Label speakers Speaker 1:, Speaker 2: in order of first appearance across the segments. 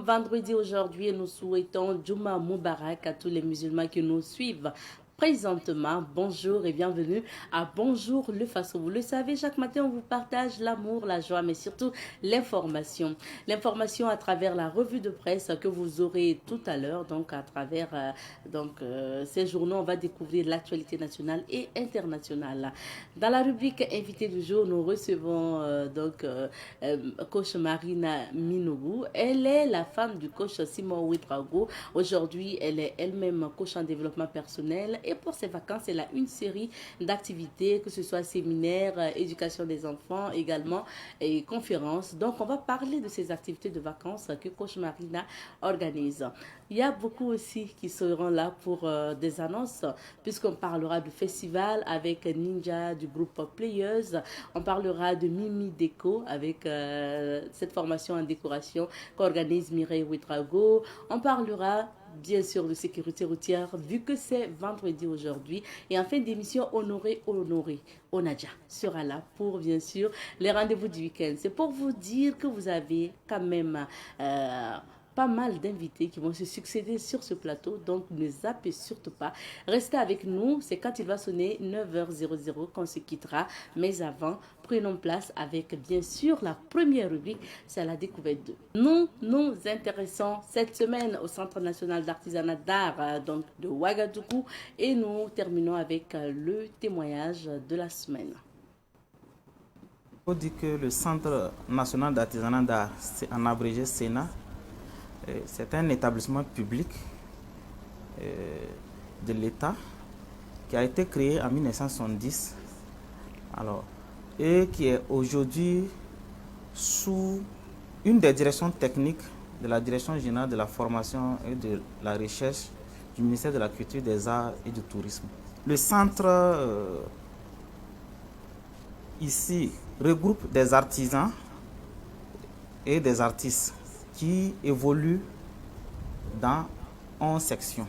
Speaker 1: Vendredi aujourd'hui, nous souhaitons Juma Moubarak à tous les musulmans qui nous suivent. Présentement, bonjour et bienvenue à Bonjour le Faso. Vous le savez, chaque matin, on vous partage l'amour, la joie, mais surtout l'information. L'information à travers la revue de presse que vous aurez tout à l'heure. Donc, à travers ces journaux, on va découvrir l'actualité nationale et internationale. Dans la rubrique Invité du jour, nous recevons coach Marina Minougou. Elle est la femme du coach Simon Ouedraogo. Aujourd'hui, elle est elle-même coach en développement personnel. Et pour ses vacances, elle a une série d'activités, que ce soit séminaires, éducation des enfants également et conférences. Donc, on va parler de ces activités de vacances que coach Marina organise. Il y a beaucoup aussi qui seront là pour des annonces, puisqu'on parlera du festival avec Ninja du groupe Players. On parlera de Mimi Déco avec cette formation en décoration qu'organise Mireille Ouedraogo. On parlera bien sûr de sécurité routière vu que c'est vendredi aujourd'hui. Et en fin d'émission, Honoré Onadia sera là pour bien sûr les rendez-vous du week-end. C'est pour vous dire que vous avez quand même pas mal d'invités qui vont se succéder sur ce plateau, donc ne zappez surtout pas. Restez avec nous, c'est quand il va sonner 9h00 qu'on se quittera. Mais avant, prenons place avec bien sûr la première rubrique, c'est la découverte de. Nous nous intéressons cette semaine au Centre national d'artisanat d'art donc de Ouagadougou et nous terminons avec le témoignage de la semaine.
Speaker 2: Il faut dire que le Centre national d'artisanat d'art, en abrégé SENA, c'est un établissement public de l'État qui a été créé en 1970 et qui est aujourd'hui sous une des directions techniques de la Direction générale de la formation et de la recherche du ministère de la Culture, des Arts et du Tourisme. Le centre ici regroupe des artisans et des artistes qui évoluent dans 11 sections.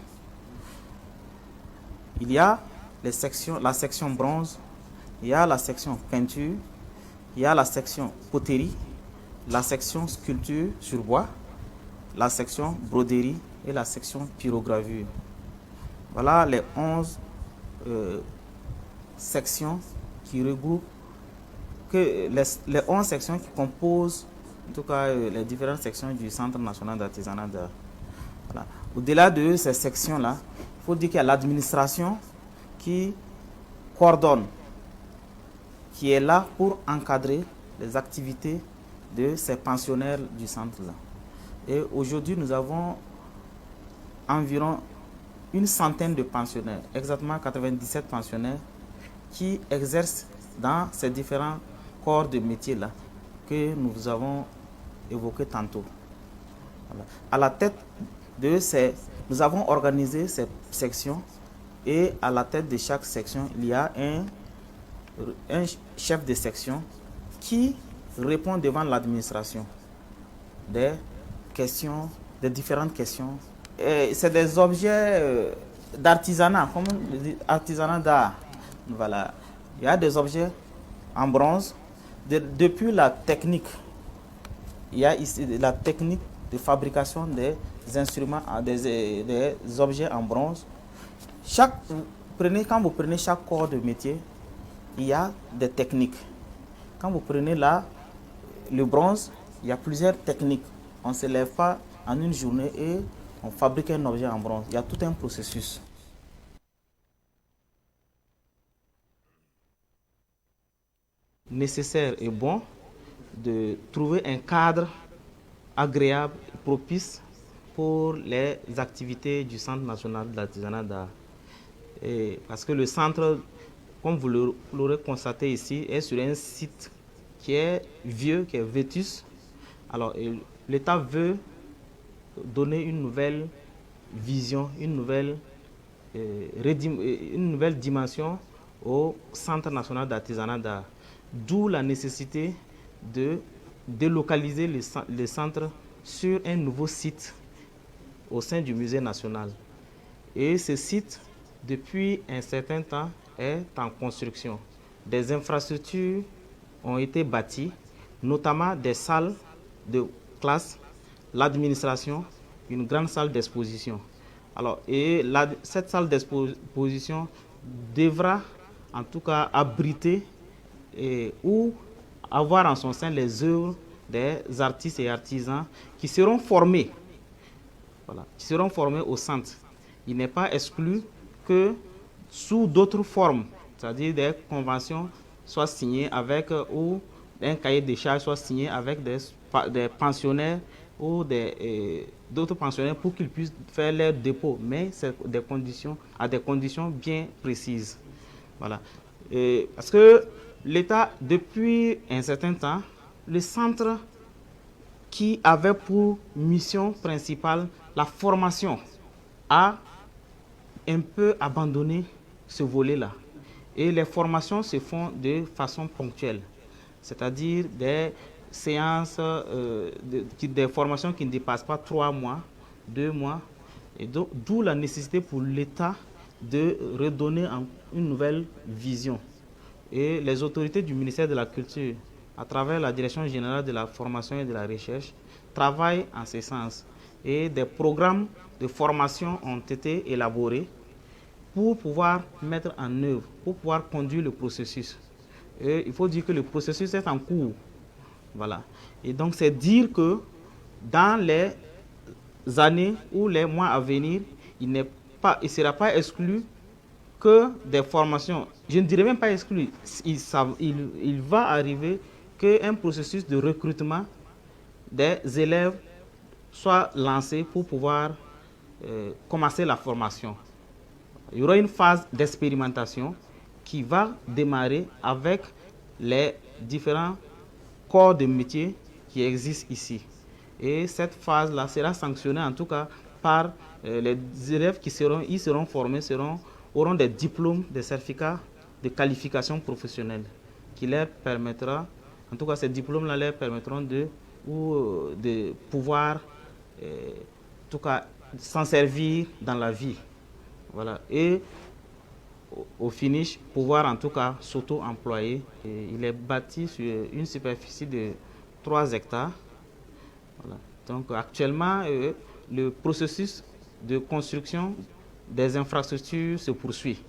Speaker 2: Il y a la section bronze, il y a la section peinture, il y a la section poterie, la section sculpture sur bois, la section broderie et la section pyrogravure. Voilà les 11 sections qui regroupent les 11 sections qui composent en tout cas les différentes sections du Centre national d'artisanat d'art. Voilà. Au-delà de ces sections-là, il faut dire qu'il y a l'administration qui coordonne, qui est là pour encadrer les activités de ces pensionnaires du centre-là. Et aujourd'hui, nous avons environ une centaine de pensionnaires, exactement 97 pensionnaires, qui exercent dans ces différents corps de métiers-là que nous avons évoqués tantôt. Voilà. À la tête de nous avons organisé ces sections et à la tête de chaque section, il y a un chef de section qui répond devant l'administration des différentes questions. C'est des objets d'artisanat, comme on dit, artisanat d'art. Voilà. Il y a des objets en bronze. Depuis la technique, il y a ici la technique de fabrication des instruments, des objets en bronze. Quand vous prenez chaque corps de métier, il y a des techniques. Quand vous prenez le bronze, il y a plusieurs techniques. On ne se lève pas en une journée et on fabrique un objet en bronze. Il y a tout un processus. Nécessaire et bon de trouver un cadre agréable, propice pour les activités du Centre national de l'artisanat d'art. Parce que le centre, comme vous l'aurez constaté ici, est sur un site qui est vieux, qui est vétus. Alors, l'État veut donner une nouvelle vision, une nouvelle dimension au Centre national d'artisanat d'art. D'où la nécessité de délocaliser le centre sur un nouveau site au sein du musée national. Et ce site, depuis un certain temps, est en construction. Des infrastructures ont été bâties, notamment des salles de classe, l'administration, une grande salle d'exposition. Alors, et cette salle d'exposition devra en tout cas abriter ou avoir en son sein les œuvres des artistes et artisans qui seront formés, voilà, qui seront formés au centre. Il n'est pas exclu que sous d'autres formes, c'est-à-dire des conventions soient signées avec ou un cahier de charges soit signé avec des pensionnaires ou d'autres pensionnaires pour qu'ils puissent faire leur dépôt, mais c'est à des conditions bien précises. Voilà. Parce que l'État, depuis un certain temps, le centre qui avait pour mission principale la formation a un peu abandonné ce volet-là. Et les formations se font de façon ponctuelle, c'est-à-dire des séances, des formations qui ne dépassent pas 3 mois, 2 mois. Et d'où la nécessité pour l'État de redonner une nouvelle vision. Et les autorités du ministère de la Culture, à travers la Direction générale de la formation et de la recherche, travaillent en ce sens. Et des programmes de formation ont été élaborés pour pouvoir mettre en œuvre, pour pouvoir conduire le processus. Et il faut dire que le processus est en cours. Voilà. Et donc, c'est dire que dans les années ou les mois à venir, il ne sera pas exclu que des formations, je ne dirais même pas exclu, il va arriver qu'un processus de recrutement des élèves soit lancé pour pouvoir commencer la formation. Il y aura une phase d'expérimentation qui va démarrer avec les différents corps de métier qui existent ici. Et cette phase-là sera sanctionnée en tout cas par les élèves qui seront formés, auront des diplômes, des certificats de qualification professionnelle qui leur permettra, en tout cas ces diplômes-là leur permettront de pouvoir en tout cas s'en servir dans la vie. Voilà. Et au finish, pouvoir en tout cas s'auto-employer. Il est bâti sur une superficie de 3 hectares. Voilà. Donc actuellement, le processus de construction des infrastructures se poursuit.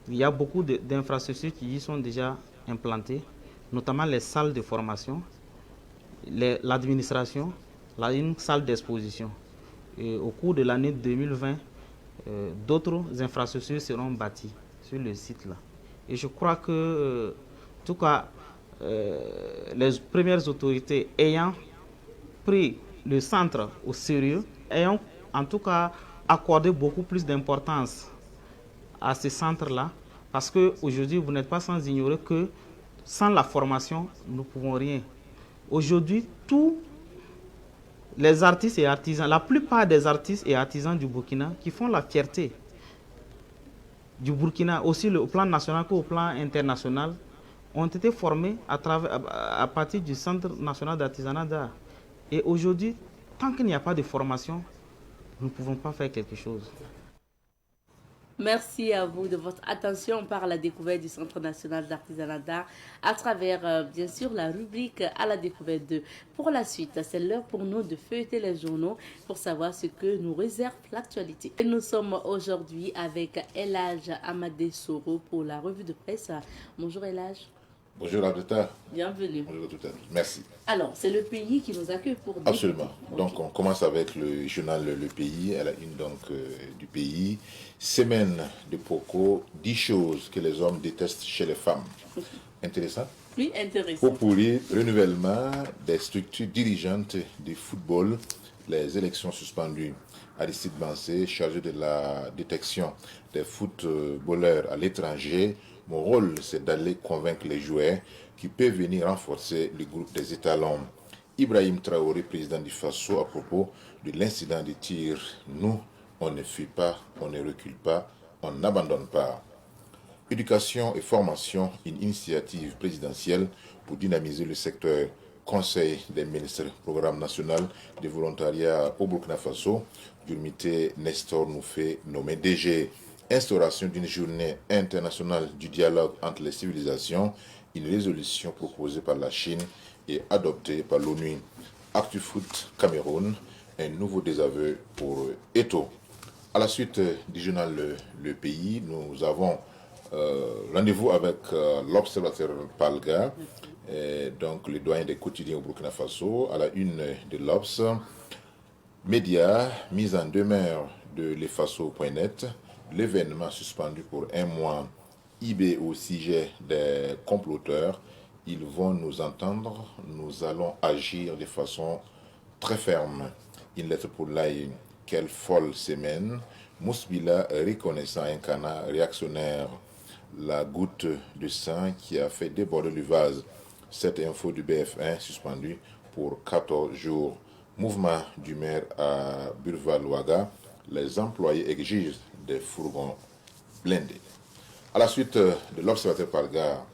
Speaker 2: Il y a beaucoup d'infrastructures qui y sont déjà implantées, notamment les salles de formation, l'administration, une salle d'exposition. Et au cours de l'année 2020, d'autres infrastructures seront bâties sur le site-là. Et je crois que, en tout cas, les premières autorités ayant pris le centre au sérieux, ayant en tout cas accordé beaucoup plus d'importance à ce centre-là, parce qu'aujourd'hui, vous n'êtes pas sans ignorer que sans la formation, nous ne pouvons rien. Aujourd'hui, tous les artistes et artisans, la plupart des artistes et artisans du Burkina qui font la fierté du Burkina, aussi au plan national qu'au plan international, ont été formés à partir du Centre national d'artisanat d'art. Et aujourd'hui, tant qu'il n'y a pas de formation, nous ne pouvons pas faire quelque chose.
Speaker 1: Merci à vous de votre attention par la découverte du Centre national d'artisanat d'art à travers, bien sûr, la rubrique à la découverte 2. Pour la suite, c'est l'heure pour nous de feuilleter les journaux pour savoir ce que nous réserve l'actualité. Et nous sommes aujourd'hui avec El Hadj Amadé Soro pour la revue de presse. Bonjour El Hadj.
Speaker 3: Bonjour Abdeta.
Speaker 1: Bienvenue.
Speaker 3: Bonjour Abdeta. Merci.
Speaker 1: Alors, c'est le pays qui nous accueille pour...
Speaker 3: Absolument. Donc, on commence avec le journal Le Pays, à la une donc du pays. Semaine de Poko, 10 choses que les hommes détestent chez les femmes. Intéressant?
Speaker 1: Oui, intéressant.
Speaker 3: Pour pourrir, renouvellement des structures dirigeantes du football, les élections suspendues. Aristide Bansé, chargé de la détection des footballeurs à l'étranger. Mon rôle, c'est d'aller convaincre les joueurs qui peuvent venir renforcer le groupe des étalons. Ibrahim Traoré, président du Faso, à propos de l'incident de tir. Nous, on ne fuit pas, on ne recule pas, on n'abandonne pas. Éducation et formation, une initiative présidentielle pour dynamiser le secteur. Conseil des ministres, programme national de volontariat au Burkina Faso. Durmité Nestor Noufé, nommé DG. Instauration d'une journée internationale du dialogue entre les civilisations, une résolution proposée par la Chine et adoptée par l'ONU. ActuFoot Cameroun, un nouveau désaveu pour Eto'o. À la suite du journal Le Pays, nous avons rendez-vous avec l'observateur Palga, donc le doyen des quotidiens au Burkina Faso, à la une de l'Obs. Médias, mise en demeure de lefaso.net, l'événement suspendu pour un mois, IB au sujet des comploteurs. Ils vont nous entendre, nous allons agir de façon très ferme. Une lettre pour l'AI, quelle folle semaine. Mousbila reconnaissant un canard réactionnaire, la goutte de sang qui a fait déborder le vase. Cette info du BF1 suspendue pour 14 jours. Mouvement du maire à Burval-Ouaga, les employés exigent des fourgons blindés. À la suite de l'observateur Palga,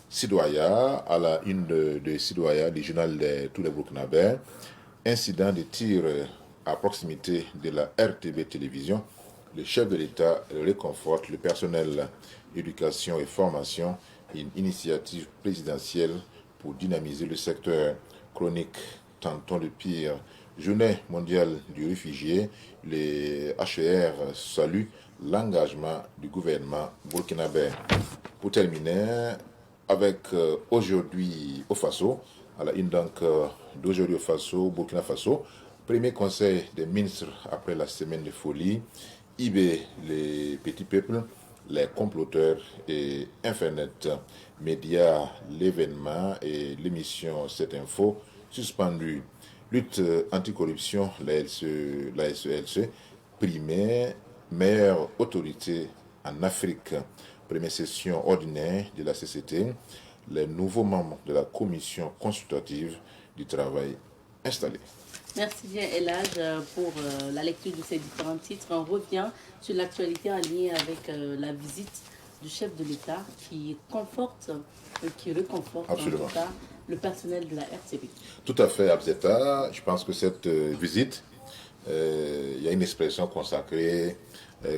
Speaker 3: Sidoaya, à la une de Sidoaya, du journal de tous les Burkinabés, incident de tir à proximité de la RTB Télévision, le chef de l'État réconforte le personnel éducation et formation, une initiative présidentielle pour dynamiser le secteur chronique. Tentons le pire. Journée mondiale du réfugié, les HCR saluent l'engagement du gouvernement burkinabé. Pour terminer, avec aujourd'hui au Faso, à la une donc d'aujourd'hui au Faso, Burkina Faso, premier conseil des ministres après la semaine de folie, IB, les petits peuples, les comploteurs et Internet, médias, l'événement et l'émission Cette Info suspendu. Lutte anticorruption, la SELC, primaire, meilleure autorité en Afrique. Première session ordinaire de la CCT, les nouveaux membres de la commission consultative du travail installés.
Speaker 1: Merci bien, Elage, pour la lecture de ces différents titres. On revient sur l'actualité en lien avec la visite du chef de l'État qui conforte, qui réconforte
Speaker 3: Absolument.
Speaker 1: en tout cas le personnel de la RTB.
Speaker 3: Tout à fait, Abzeta. Je pense que cette visite, il y a une expression consacrée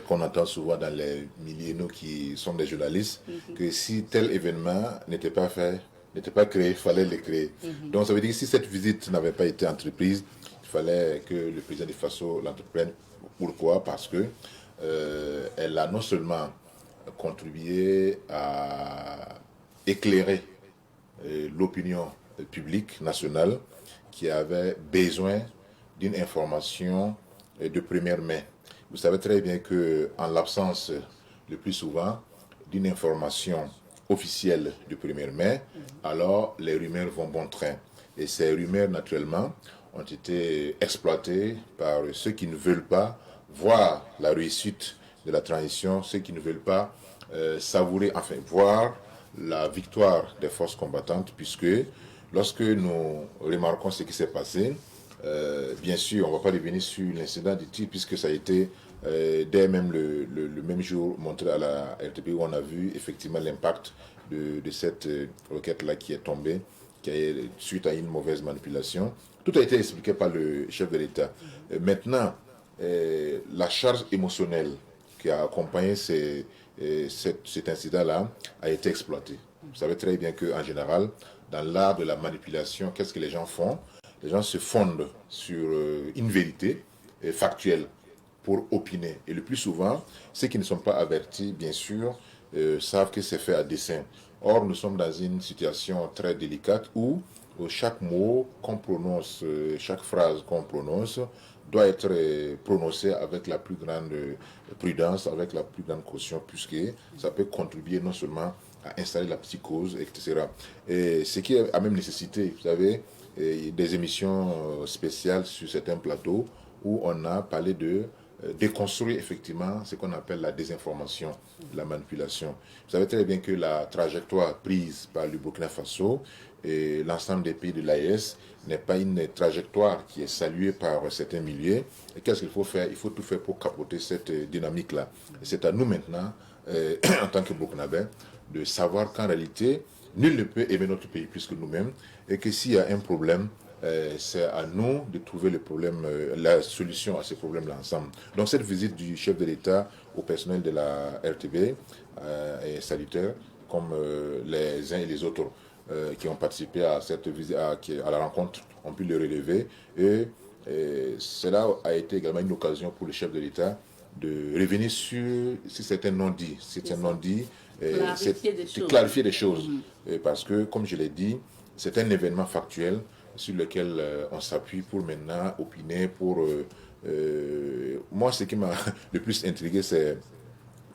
Speaker 3: qu'on entend souvent dans les milieux, nous qui sommes des journalistes, que si tel événement n'était pas fait, n'était pas créé, il fallait le créer. Donc ça veut dire que si cette visite n'avait pas été entreprise, il fallait que le président de Faso l'entreprenne. Pourquoi? Parce que elle a non seulement contribué à éclairer l'opinion publique nationale qui avait besoin d'une information de première main. Vous savez très bien que en l'absence, le plus souvent, d'une information officielle de première main, alors les rumeurs vont bon train. Et ces rumeurs, naturellement, ont été exploitées par ceux qui ne veulent pas voir la réussite de la transition, ceux qui ne veulent pas savourer, enfin, voir la victoire des forces combattantes, puisque lorsque nous remarquons ce qui s'est passé, bien sûr, on ne va pas revenir sur l'incident du tir, puisque ça a été dès même le même jour montré à la RTP, où on a vu effectivement l'impact de cette roquette-là qui est tombée, qui est suite à une mauvaise manipulation. Tout a été expliqué par le chef de l'État. Maintenant, la charge émotionnelle qui a accompagné cet incident-là a été exploitée. Vous savez très bien qu'en général, dans l'art de la manipulation, qu'est-ce que les gens font? Les gens se fondent sur une vérité factuelle pour opiner. Et le plus souvent, ceux qui ne sont pas avertis, bien sûr, savent que c'est fait à dessein. Or, nous sommes dans une situation très délicate où chaque mot qu'on prononce, chaque phrase qu'on prononce, doit être prononcé avec la plus grande prudence, avec la plus grande caution, puisque ça peut contribuer non seulement à installer la psychose, etc. Et ce qui a même nécessité, vous savez, des émissions spéciales sur certains plateaux où on a parlé de déconstruire effectivement ce qu'on appelle la désinformation, la manipulation. Vous savez très bien que la trajectoire prise par le Burkina Faso et l'ensemble des pays de l'AES n'est pas une trajectoire qui est saluée par certains milieux. Et qu'est-ce qu'il faut faire? Il faut tout faire pour capoter cette dynamique-là. Et c'est à nous maintenant, en tant que Burkinabés, de savoir qu'en réalité, nul ne peut aimer notre pays plus que nous-mêmes, et que s'il y a un problème, c'est à nous de trouver le problème, la solution à ces problèmes-là ensemble. Donc cette visite du chef de l'État au personnel de la RTB est salutaire, comme les uns et les autres qui ont participé à cette visite, à la rencontre, ont pu le relever. Et Cela a été également une occasion pour le chef de l'État de revenir sur certains non-dits. Certains non-dits, clarifier des choses. Parce que, comme je l'ai dit, c'est un événement factuel sur lequel on s'appuie pour maintenant opiner, moi, ce qui m'a le plus intrigué, c'est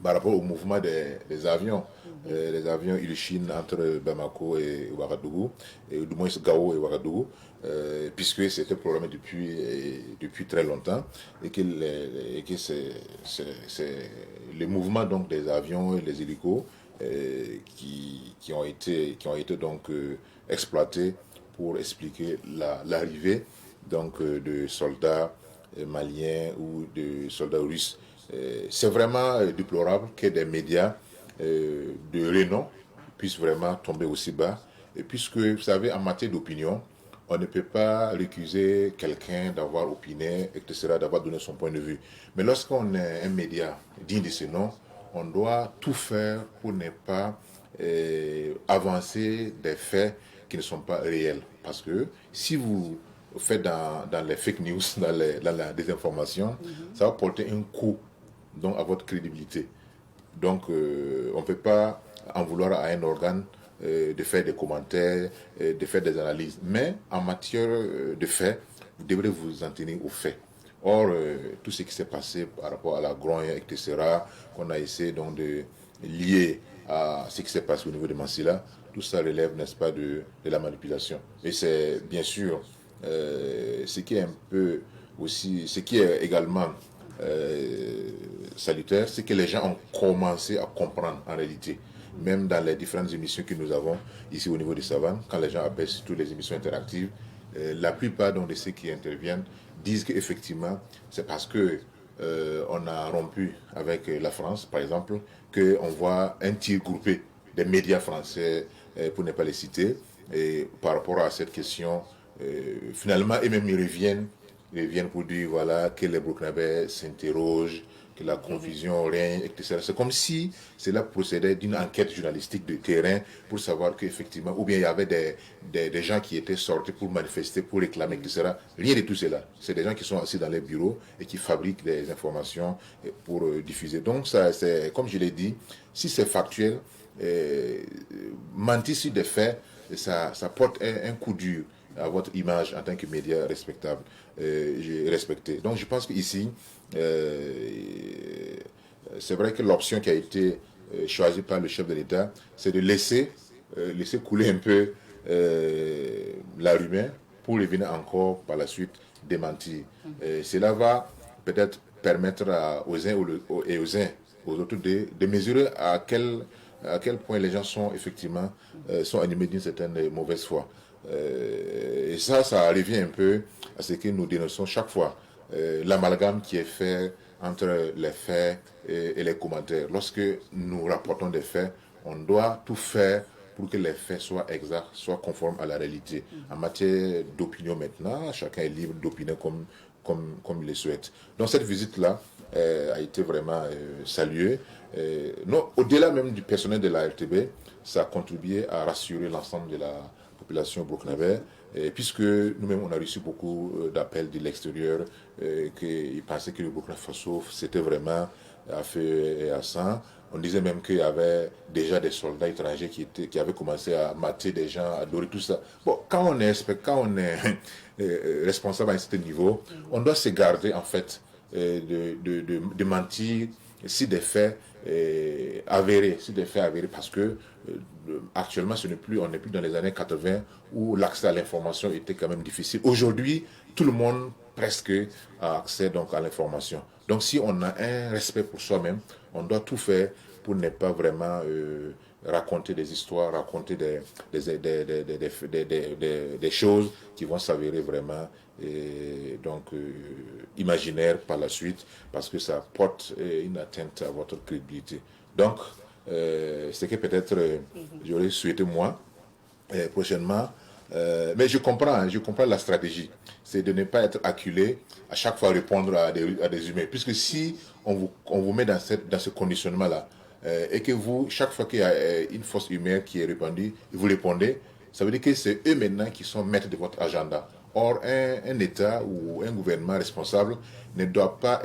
Speaker 3: par rapport au mouvement des avions. Les avions Ilyushin entre Bamako et Ouagadougou, et du moins Gao et Ouagadougou, puisque c'était programmé depuis très longtemps, et que c'est le mouvement donc des avions et les hélicos qui ont été donc exploités pour expliquer l'arrivée donc de soldats maliens ou de soldats russes. C'est vraiment déplorable que des médias de renom puissent vraiment tomber aussi bas. Et puisque, vous savez, en matière d'opinion, on ne peut pas récuser quelqu'un d'avoir opiné, etc., d'avoir donné son point de vue. Mais lorsqu'on est un média digne de ce nom, on doit tout faire pour ne pas avancer des faits qui ne sont pas réels. Parce que si vous faites dans les fake news, dans la désinformation, ça va porter un coup donc, à votre crédibilité. Donc, on ne peut pas en vouloir à un organe de faire des commentaires, de faire des analyses. Mais en matière de faits, vous devrez vous en tenir aux faits. Or, tout ce qui s'est passé par rapport à la grogne, etc., qu'on a essayé donc de lier à ce qui s'est passé au niveau de Mansilla, tout ça relève, n'est-ce pas, de la manipulation. Et c'est bien sûr ce qui est un peu aussi, ce qui est également salutaire, c'est que les gens ont commencé à comprendre en réalité. Même dans les différentes émissions que nous avons ici au niveau des savanes, quand les gens appellent surtout les émissions interactives, la plupart donc, de ceux qui interviennent disent qu'effectivement, c'est parce que on a rompu avec la France, par exemple, qu'on voit un tir groupé des médias français, pour ne pas les citer, et par rapport à cette question, finalement, eux-mêmes ils reviennent pour dire voilà, que les Burkinabés s'interrogent, que la confusion règne, etc. C'est comme si cela procédait d'une enquête journalistique de terrain pour savoir qu'effectivement, ou bien il y avait des gens qui étaient sortis pour manifester, pour réclamer, etc. Rien de tout cela. C'est des gens qui sont assis dans les bureaux et qui fabriquent des informations pour diffuser. Donc, ça, c'est, comme je l'ai dit, si c'est factuel, mentir sur des faits, ça porte un coup dur à votre image en tant que média respectable, respecté. Donc je pense qu'ici, c'est vrai que l'option qui a été choisie par le chef de l'État, c'est de laisser couler un peu la rumeur pour revenir encore par la suite démentir. Cela va peut-être permettre aux uns et aux autres de mesurer à quel point les gens sont effectivement sont animés d'une certaine mauvaise foi. Et ça revient un peu à ce que nous dénonçons chaque fois, l'amalgame qui est fait entre les faits et les commentaires. Lorsque nous rapportons des faits, on doit tout faire pour que les faits soient exacts, soient conformes à la réalité. En matière d'opinion maintenant, chacun est libre d'opiner comme il le souhaite. Donc cette visite-là a été vraiment saluée. Non, au-delà même du personnel de la RTB, ça a contribué à rassurer l'ensemble de la population burkinabé, puisque nous-mêmes on a reçu beaucoup d'appels de l'extérieur qui pensaient que le Burkina Faso c'était vraiment à feu et à sang. On disait même qu'il y avait déjà des soldats étrangers qui avaient commencé à mater des gens, à adorer tout ça. Bon, quand on est responsable à un certain niveau, on doit se garder en fait de mentir si des faits avérés, parce que actuellement on n'est plus dans les années 80 où l'accès à l'information était quand même difficile. Aujourd'hui, tout le monde presque a accès donc à l'information. Donc si on a un respect pour soi-même, on doit tout faire pour ne pas vraiment raconter des histoires, raconter des choses qui vont s'avérer vraiment imaginaires par la suite, parce que ça porte une atteinte à votre crédibilité. Donc, c'est que peut-être j'aurais souhaité moi, prochainement, mais je comprends la stratégie, c'est de ne pas être acculé, à chaque fois répondre à des humains, puisque si on vous met dans ce conditionnement-là, et que vous, chaque fois qu'il y a une fausse humeur qui est répandue, vous répondez, ça veut dire que c'est eux maintenant qui sont maîtres de votre agenda. Or, un État ou un gouvernement responsable ne doit pas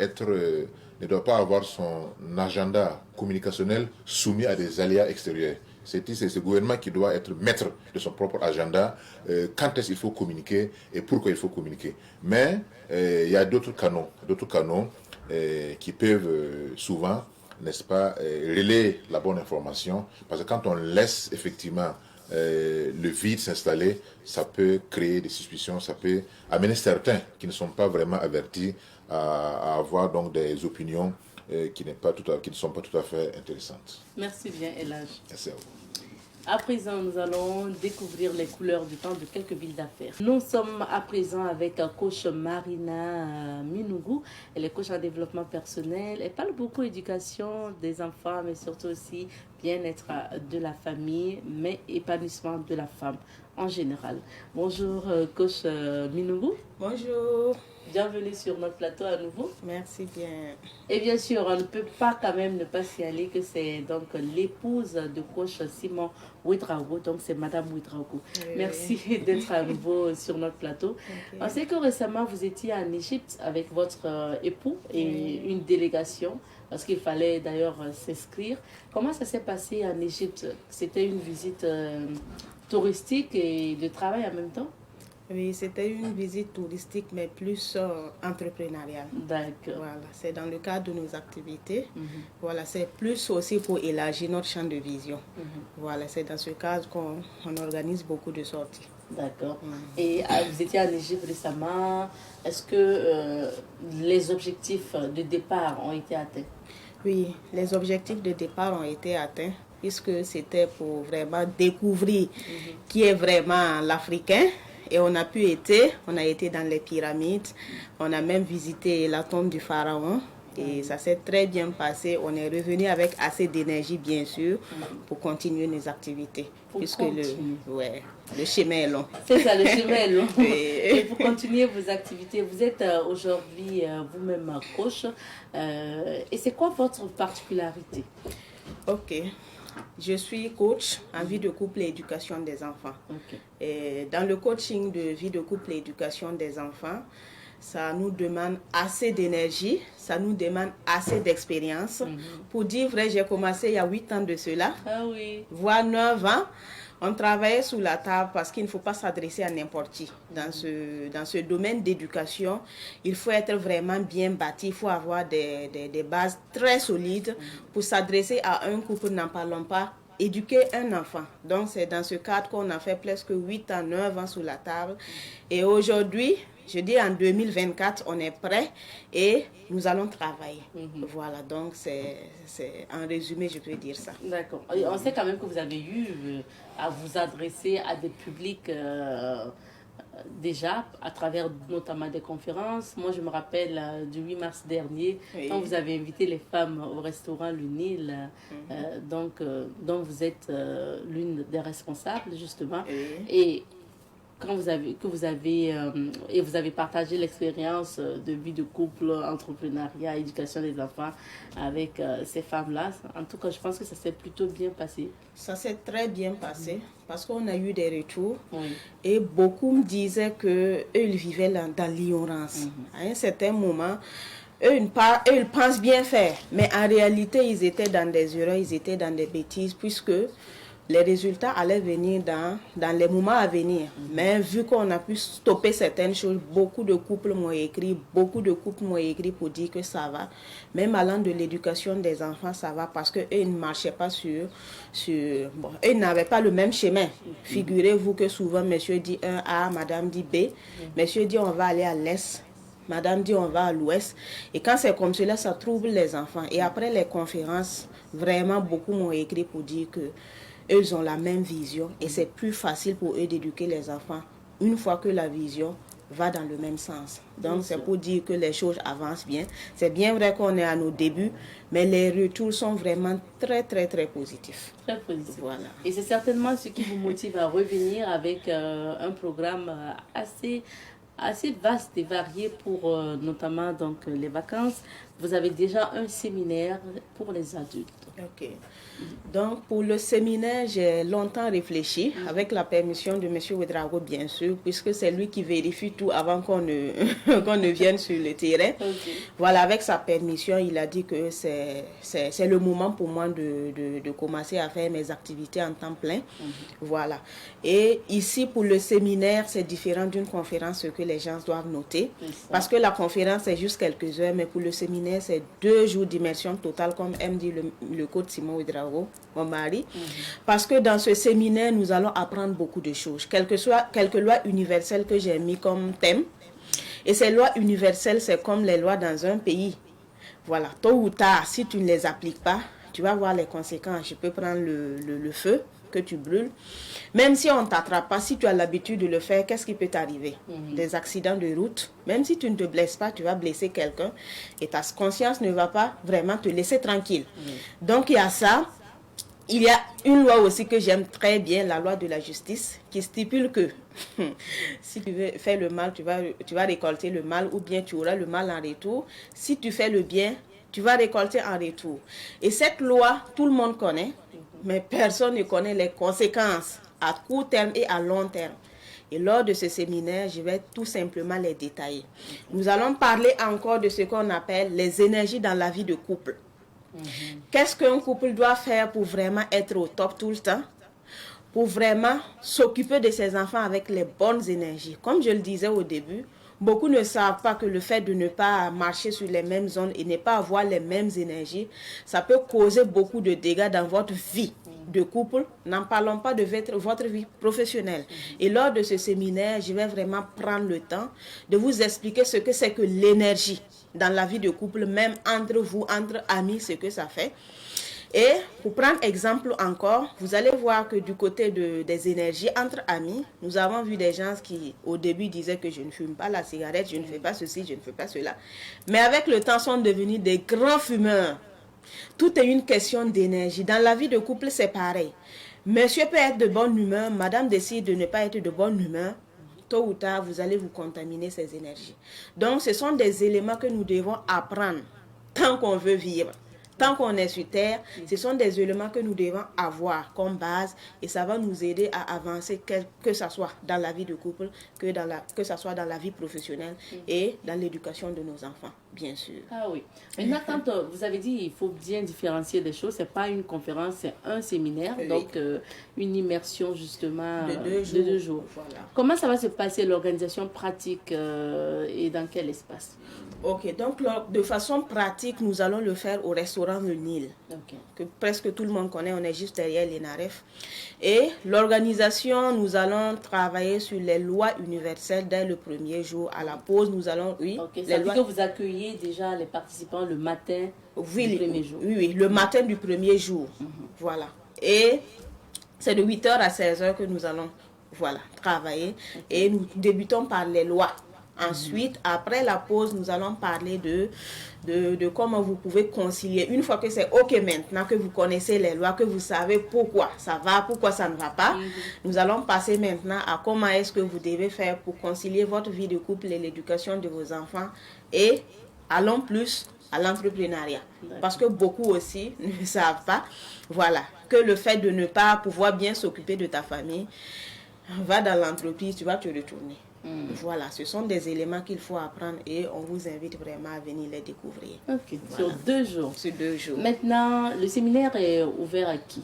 Speaker 3: ne doit pas avoir son agenda communicationnel soumis à des aléas extérieurs. C'est ce gouvernement qui doit être maître de son propre agenda, quand est-ce qu'il faut communiquer et pourquoi il faut communiquer. Mais il y a d'autres canaux qui peuvent souvent, n'est-ce pas, relayer la bonne information. Parce que quand on laisse effectivement le vide s'installer, ça peut créer des suspicions, ça peut amener certains qui ne sont pas vraiment avertis à avoir donc des opinions qui ne sont pas tout à fait intéressantes.
Speaker 1: Merci bien, Elage.
Speaker 3: Merci à vous.
Speaker 1: À présent, nous allons découvrir les couleurs du temps de quelques villes d'affaires. Nous sommes à présent avec coach Marina Minougou. Elle est coach en développement personnel. Elle parle beaucoup d'éducation des enfants, mais surtout aussi bien-être de la famille, mais épanouissement de la femme en général. Bonjour, coach Minougou.
Speaker 4: Bonjour.
Speaker 1: Bienvenue sur notre plateau à nouveau.
Speaker 4: Merci bien.
Speaker 1: Et bien sûr, on ne peut pas quand même ne pas signaler que c'est donc l'épouse de coach Simon Ouedraogo, donc c'est Madame Ouedraogo.
Speaker 4: Oui.
Speaker 1: Merci d'être à nouveau sur notre plateau.
Speaker 4: Okay.
Speaker 1: On sait que récemment vous étiez en Égypte avec votre époux et une délégation, parce qu'il fallait d'ailleurs s'inscrire. Comment ça s'est passé en Égypte? C'était une visite touristique et de travail en même temps?
Speaker 4: Oui, c'était une visite touristique, mais plus entrepreneuriale.
Speaker 1: D'accord.
Speaker 4: Voilà, c'est dans le cadre de nos activités. Voilà, c'est plus aussi pour élargir notre champ de vision. Voilà, c'est dans ce cadre qu'on organise beaucoup de sorties.
Speaker 1: D'accord. Et vous étiez en Égypte récemment. Est-ce que les objectifs de départ ont été atteints?
Speaker 4: Oui, les objectifs de départ ont été atteints, puisque c'était pour vraiment découvrir qui est vraiment l'Africain. Et on a été dans les pyramides, on a même visité la tombe du pharaon et ça s'est très bien passé. On est revenu avec assez d'énergie, bien sûr, pour continuer nos activités. Puisque le chemin est long.
Speaker 1: C'est ça, le chemin est long. Et pour continuer vos activités, vous êtes aujourd'hui vous-même coach. Et c'est quoi votre particularité?
Speaker 4: Ok. Je suis coach en vie de couple et éducation des enfants.
Speaker 1: Okay.
Speaker 4: Et dans le coaching de vie de couple et éducation des enfants, ça nous demande assez d'énergie, ça nous demande assez d'expérience. Pour dire vrai, j'ai commencé il y a 8 ans de cela, voire 9 ans. On travaillait sous la table parce qu'il ne faut pas s'adresser à n'importe qui. Dans ce domaine d'éducation, il faut être vraiment bien bâti, il faut avoir des bases très solides pour s'adresser à un couple, n'en parlons pas, éduquer un enfant. Donc c'est dans ce cadre qu'on a fait presque 8 ans, 9 ans sous la table. Et aujourd'hui, je dis en 2024, on est prêt et nous allons travailler. Voilà, donc c'est en résumé, je peux dire ça.
Speaker 1: D'accord. On sait quand même que vous avez eu à vous adresser à des publics déjà à travers notamment des conférences. Moi, je me rappelle du 8 mars dernier, quand vous avez invité les femmes au restaurant Le Nil, dont vous êtes l'une des responsables, justement. Et quand vous avez partagé l'expérience de vie de couple, entrepreneuriat, éducation des enfants avec ces femmes-là. En tout cas, je pense que ça s'est plutôt bien passé.
Speaker 4: Ça s'est très bien passé parce qu'on a eu des retours et beaucoup me disaient qu'eux, ils vivaient dans l'ignorance. À un certain moment, eux, ils pensent bien faire, mais en réalité, ils étaient dans des erreurs, ils étaient dans des bêtises puisque les résultats allaient venir dans les moments à venir. Mais vu qu'on a pu stopper certaines choses, beaucoup de couples m'ont écrit pour dire que ça va. Même allant de l'éducation des enfants, ça va parce qu'eux ne marchaient pas eux n'avaient pas le même chemin. Figurez-vous que souvent, monsieur dit 1A, madame dit B. Monsieur dit on va aller à l'Est. Madame dit on va à l'ouest. Et quand c'est comme cela, ça trouble les enfants. Et après les conférences, vraiment beaucoup m'ont écrit pour dire que eux ont la même vision et c'est plus facile pour eux d'éduquer les enfants une fois que la vision va dans le même sens. Donc c'est pour dire que les choses avancent bien. C'est bien vrai qu'on est à nos débuts, mais les retours sont vraiment très très très positifs.
Speaker 1: Très positifs.
Speaker 4: Voilà.
Speaker 1: Et c'est certainement ce qui vous motive à revenir avec un programme assez assez vaste et varié pour notamment donc, les vacances. Vous avez déjà un séminaire pour les adultes.
Speaker 4: Ok. Donc, pour le séminaire, j'ai longtemps réfléchi, avec la permission de M. Ouedraogo, bien sûr, puisque c'est lui qui vérifie tout avant qu'on ne, qu'on ne vienne sur le terrain.
Speaker 1: Okay.
Speaker 4: Voilà, avec sa permission, il a dit que c'est le moment pour moi de commencer à faire mes activités en temps plein. Voilà. Et ici, pour le séminaire, c'est différent d'une conférence, ce que les gens doivent noter. Parce que la conférence, c'est juste quelques heures, mais pour le séminaire, c'est 2 jours d'immersion totale, comme aime dit le coach Simon Ouedraogo, mon mari. Parce que dans ce séminaire, nous allons apprendre beaucoup de choses. Quelques lois universelles que j'ai mis comme thème. Et ces lois universelles, c'est comme les lois dans un pays. Voilà, tôt ou tard, si tu ne les appliques pas, tu vas voir les conséquences. Je peux prendre le feu que tu brûles. Même si on ne t'attrape pas, si tu as l'habitude de le faire, qu'est-ce qui peut t'arriver? Des accidents de route. Même si tu ne te blesses pas, tu vas blesser quelqu'un et ta conscience ne va pas vraiment te laisser tranquille. Donc, il y a ça. Il y a une loi aussi que j'aime très bien, la loi de la justice, qui stipule que si tu veux faire le mal, tu vas récolter le mal, ou bien tu auras le mal en retour. Si tu fais le bien, tu vas récolter en retour. Et cette loi, tout le monde connaît, mais personne ne connaît les conséquences à court terme et à long terme. Et lors de ce séminaire, je vais tout simplement les détailler. Nous allons parler encore de ce qu'on appelle les énergies dans la vie de couple. Qu'est-ce qu'un couple doit faire pour vraiment être au top tout le temps? Pour vraiment s'occuper de ses enfants avec les bonnes énergies. Comme je le disais au début, beaucoup ne savent pas que le fait de ne pas marcher sur les mêmes zones et ne pas avoir les mêmes énergies, ça peut causer beaucoup de dégâts dans votre vie de couple. N'en parlons pas de votre vie professionnelle. Et lors de ce séminaire, je vais vraiment prendre le temps de vous expliquer ce que c'est que l'énergie dans la vie de couple, même entre vous, entre amis, ce que ça fait. Et pour prendre exemple encore, vous allez voir que du côté des énergies entre amis, nous avons vu des gens qui au début disaient que je ne fume pas la cigarette, je ne fais pas ceci, je ne fais pas cela. Mais avec le temps sont devenus des grands fumeurs. Tout est une question d'énergie. Dans la vie de couple, c'est pareil. Monsieur peut être de bonne humeur, madame décide de ne pas être de bonne humeur. Tôt ou tard, vous allez vous contaminer ces énergies. Donc, ce sont des éléments que nous devons apprendre tant qu'on veut vivre. Tant qu'on est sur Terre, ce sont des éléments que nous devons avoir comme base et ça va nous aider à avancer, que ce soit dans la vie de couple, que ce soit dans la vie professionnelle et dans l'éducation de nos enfants, bien sûr.
Speaker 1: Ah oui. Maintenant, quand vous avez dit il faut bien différencier les choses, ce n'est pas une conférence, c'est un séminaire, oui. Donc une immersion justement de 2 jours. Voilà. Comment ça va se passer, l'organisation pratique et dans quel espace?
Speaker 4: Ok, donc de façon pratique, nous allons le faire au restaurant Le Nil, que presque tout le monde connaît, on est juste derrière l'ENAREF. Et l'organisation, nous allons travailler sur les lois universelles dès le premier jour. À la pause, nous allons, oui.
Speaker 1: Okay, ça veut dire que vous accueillez déjà les participants le matin du premier jour.
Speaker 4: Oui, le matin du premier jour. Voilà. Et c'est de 8h à 16h que nous allons travailler. Et nous débutons par les lois. Ensuite, après la pause, nous allons parler de comment vous pouvez concilier. Une fois que c'est OK maintenant, que vous connaissez les lois, que vous savez pourquoi ça va, pourquoi ça ne va pas, nous allons passer maintenant à comment est-ce que vous devez faire pour concilier votre vie de couple et l'éducation de vos enfants. Et allons plus à l'entrepreneuriat. Parce que beaucoup aussi ne savent pas, que le fait de ne pas pouvoir bien s'occuper de ta famille, va dans l'entreprise, tu vas te retourner. Voilà, ce sont des éléments qu'il faut apprendre et on vous invite vraiment à venir les découvrir.
Speaker 1: Ok, voilà. Sur 2 jours.
Speaker 4: Sur 2 jours.
Speaker 1: Maintenant, le séminaire est ouvert à qui?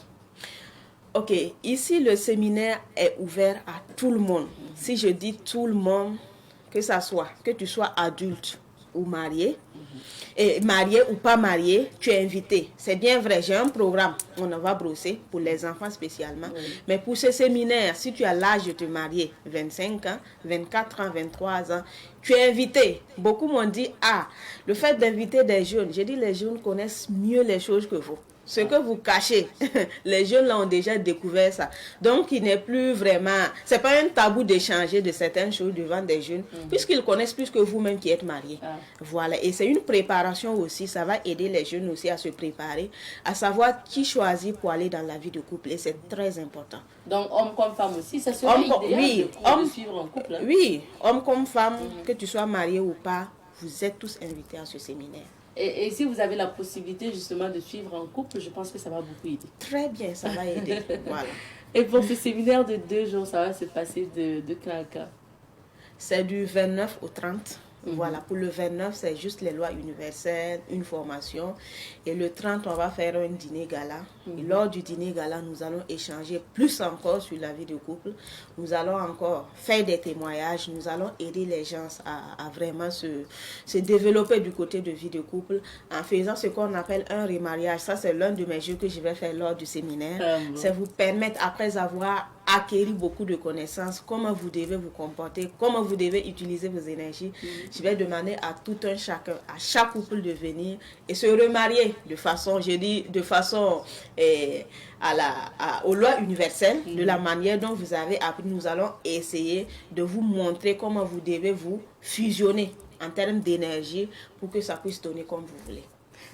Speaker 4: Ok, ici le séminaire est ouvert à tout le monde. Si je dis tout le monde, que tu sois adulte ou marié, et marié ou pas marié, tu es invité. C'est bien vrai, j'ai un programme, on en va brosser pour les enfants spécialement. Mais pour ce séminaire, si tu as l'âge de te marier, 25 ans, 24 ans, 23 ans, tu es invité. Beaucoup m'ont dit, le fait d'inviter des jeunes, j'ai dit les jeunes connaissent mieux les choses que vous. Ce que vous cachez, les jeunes là ont déjà découvert ça. Donc, il n'est plus vraiment... C'est pas un tabou d'échanger de certaines choses devant des jeunes, puisqu'ils connaissent plus que vous-même qui êtes mariés. Voilà. Et c'est une préparation aussi. Ça va aider les jeunes aussi à se préparer, à savoir qui choisit pour aller dans la vie de couple. Et c'est très important.
Speaker 1: Donc, homme comme femme aussi, ça serait idéal de suivre en couple.
Speaker 4: Oui, homme comme femme, que tu sois marié ou pas, vous êtes tous invités à ce séminaire.
Speaker 1: Et si vous avez la possibilité justement de suivre en couple, je pense que ça va beaucoup aider.
Speaker 4: Très bien, ça va aider. Voilà.
Speaker 1: Et pour ce séminaire de 2 jours, ça va se passer de quand à quand? C'est
Speaker 4: du 29 au 30. Voilà, pour le 29, c'est juste les lois universelles, une formation. Et le 30, on va faire un dîner gala. Et lors du dîner gala, nous allons échanger plus encore sur la vie de couple. Nous allons encore faire des témoignages. Nous allons aider les gens à vraiment se développer du côté de vie de couple en faisant ce qu'on appelle un remariage. Ça, c'est l'un de mes jeux que je vais faire lors du séminaire. C'est vous permettre, après avoir acquérir beaucoup de connaissances, comment vous devez vous comporter, comment vous devez utiliser vos énergies. Je vais demander à tout un chacun, à chaque couple de venir et se remarier de façon, je dis, de façon aux lois universelles, de la manière dont vous avez appris. Nous allons essayer de vous montrer comment vous devez vous fusionner en termes d'énergie pour que ça puisse donner comme vous voulez.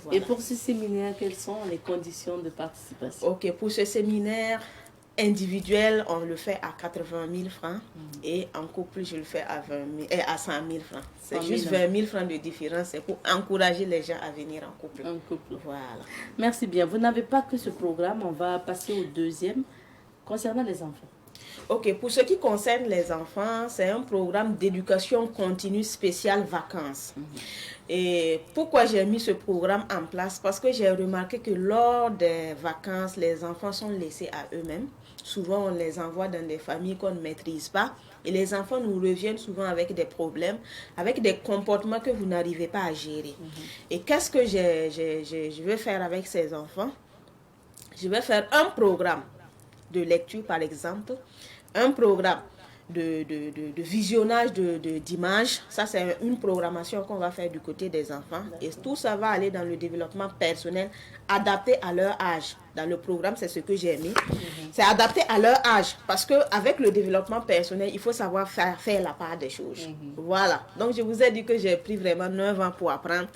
Speaker 4: Voilà.
Speaker 1: Et pour ce séminaire, quelles sont les conditions de participation?
Speaker 4: Ok, pour ce séminaire individuel, on le fait à 80 000 francs et en couple, je le fais à 100 000 francs. C'est juste 20 000 francs de différence. C'est pour encourager les gens à venir en couple.
Speaker 1: En couple.
Speaker 4: Voilà.
Speaker 1: Merci bien. Vous n'avez pas que ce programme. On va passer au deuxième concernant les enfants.
Speaker 4: Ok, pour ce qui concerne les enfants, c'est un programme d'éducation continue spéciale vacances. Et pourquoi j'ai mis ce programme en place? Parce que j'ai remarqué que lors des vacances, les enfants sont laissés à eux-mêmes. Souvent, on les envoie dans des familles qu'on ne maîtrise pas. Et les enfants nous reviennent souvent avec des problèmes, avec des comportements que vous n'arrivez pas à gérer. Et qu'est-ce que je vais faire avec ces enfants? Je vais faire un programme de lecture, par exemple, un programme de visionnage d'images. Ça, c'est une programmation qu'on va faire du côté des enfants. Et tout ça va aller dans le développement personnel adapté à leur âge. Dans le programme, c'est ce que j'ai mis. C'est adapté à leur âge. Parce qu'avec le développement personnel, il faut savoir faire la part des choses. Voilà. Donc, je vous ai dit que j'ai pris vraiment 9 ans pour apprendre.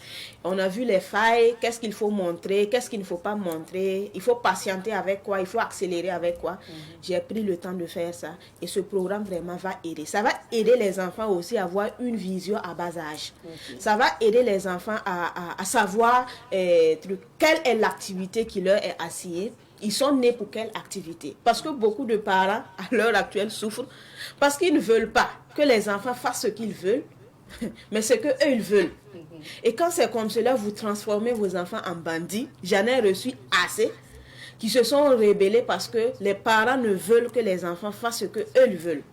Speaker 4: On a vu les failles, qu'est-ce qu'il faut montrer, qu'est-ce qu'il ne faut pas montrer. Il faut patienter avec quoi, il faut accélérer avec quoi. J'ai pris le temps de faire ça. Et ce programme vraiment va aider. Ça va aider les enfants aussi à avoir une vision à bas âge. Ça va aider les enfants à savoir quelle est l'activité qui leur est assignée. Ils sont nés pour quelle activité? Parce que beaucoup de parents, à l'heure actuelle, souffrent parce qu'ils ne veulent pas que les enfants fassent ce qu'ils veulent, mais ce qu'eux, ils veulent. Et quand c'est comme cela, vous transformez vos enfants en bandits. J'en ai reçu assez qui se sont rebellés parce que les parents ne veulent que les enfants fassent ce qu'eux, ils veulent.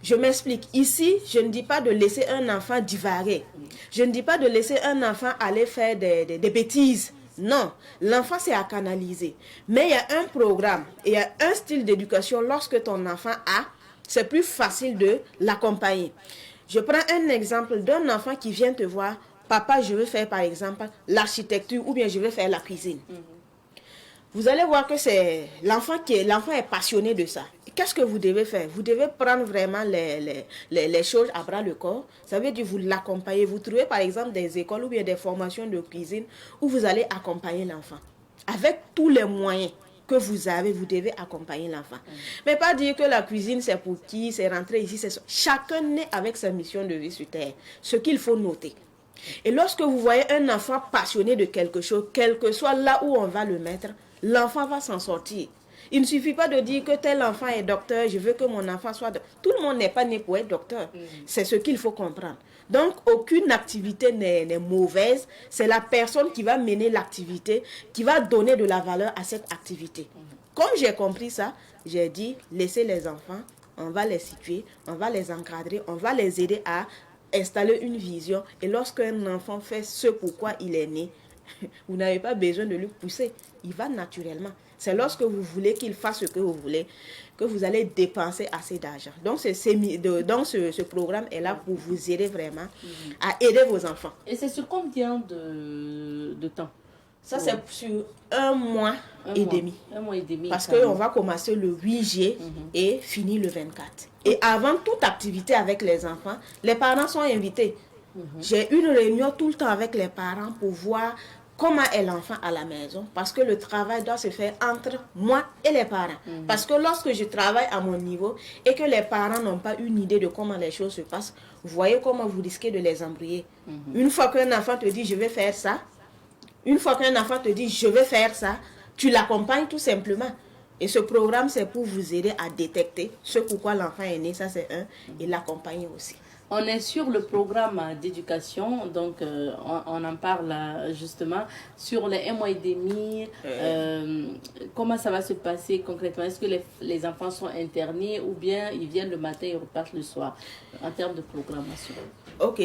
Speaker 4: Je m'explique. Ici, je ne dis pas de laisser un enfant divaguer. Je ne dis pas de laisser un enfant aller faire des bêtises. Non, l'enfant c'est à canaliser. Mais il y a un programme et il y a un style d'éducation lorsque ton enfant a, c'est plus facile de l'accompagner. Je prends un exemple d'un enfant qui vient te voir, papa, je veux faire par exemple l'architecture ou bien je veux faire la cuisine. Vous allez voir que c'est l'enfant est passionné de ça. Qu'est-ce que vous devez faire? Vous devez prendre vraiment les choses à bras le corps. Ça veut dire vous l'accompagnez. Vous trouvez par exemple des écoles ou bien des formations de cuisine où vous allez accompagner l'enfant. Avec tous les moyens que vous avez, vous devez accompagner l'enfant. Mais pas dire que la cuisine c'est pour qui, c'est rentrer ici, c'est ça. Chacun naît avec sa mission de vie sur terre. Ce qu'il faut noter. Et lorsque vous voyez un enfant passionné de quelque chose, quel que soit là où on va le mettre, l'enfant va s'en sortir. Il ne suffit pas de dire que tel enfant est docteur, je veux que mon enfant soit docteur. Tout le monde n'est pas né pour être docteur. C'est ce qu'il faut comprendre. Donc, aucune activité n'est mauvaise. C'est la personne qui va mener l'activité, qui va donner de la valeur à cette activité. Comme j'ai compris ça, j'ai dit, laissez les enfants, on va les situer, on va les encadrer, on va les aider à installer une vision. Et lorsqu'un enfant fait ce pourquoi il est né, vous n'avez pas besoin de lui pousser. Il va naturellement. C'est lorsque vous voulez qu'il fasse ce que vous voulez que vous allez dépenser assez d'argent. Donc, ce programme est là pour vous aider vraiment à aider vos enfants.
Speaker 1: Et c'est sur combien de temps?
Speaker 4: Ça, c'est sur un mois et demi.
Speaker 1: Un mois et demi.
Speaker 4: Parce qu'on va commencer le 8 juillet et finir le 24. Et avant toute activité avec les enfants, les parents sont invités. J'ai une réunion tout le temps avec les parents pour voir comment est l'enfant à la maison. Parce que le travail doit se faire entre moi et les parents. Parce que lorsque je travaille à mon niveau et que les parents n'ont pas une idée de comment les choses se passent, vous voyez comment vous risquez de les embrouiller. Une fois qu'un enfant te dit « je vais faire ça », une fois qu'un enfant te dit « je vais faire ça », tu l'accompagnes tout simplement. Et ce programme, c'est pour vous aider à détecter ce pourquoi l'enfant est né, ça c'est un, et l'accompagner aussi.
Speaker 1: On est sur le programme d'éducation, donc on en parle justement sur les 1 mois et demi. Comment ça va se passer concrètement? Est-ce que les enfants sont internés ou bien ils viennent le matin et repartent le soir en termes de programmation?
Speaker 4: Ok,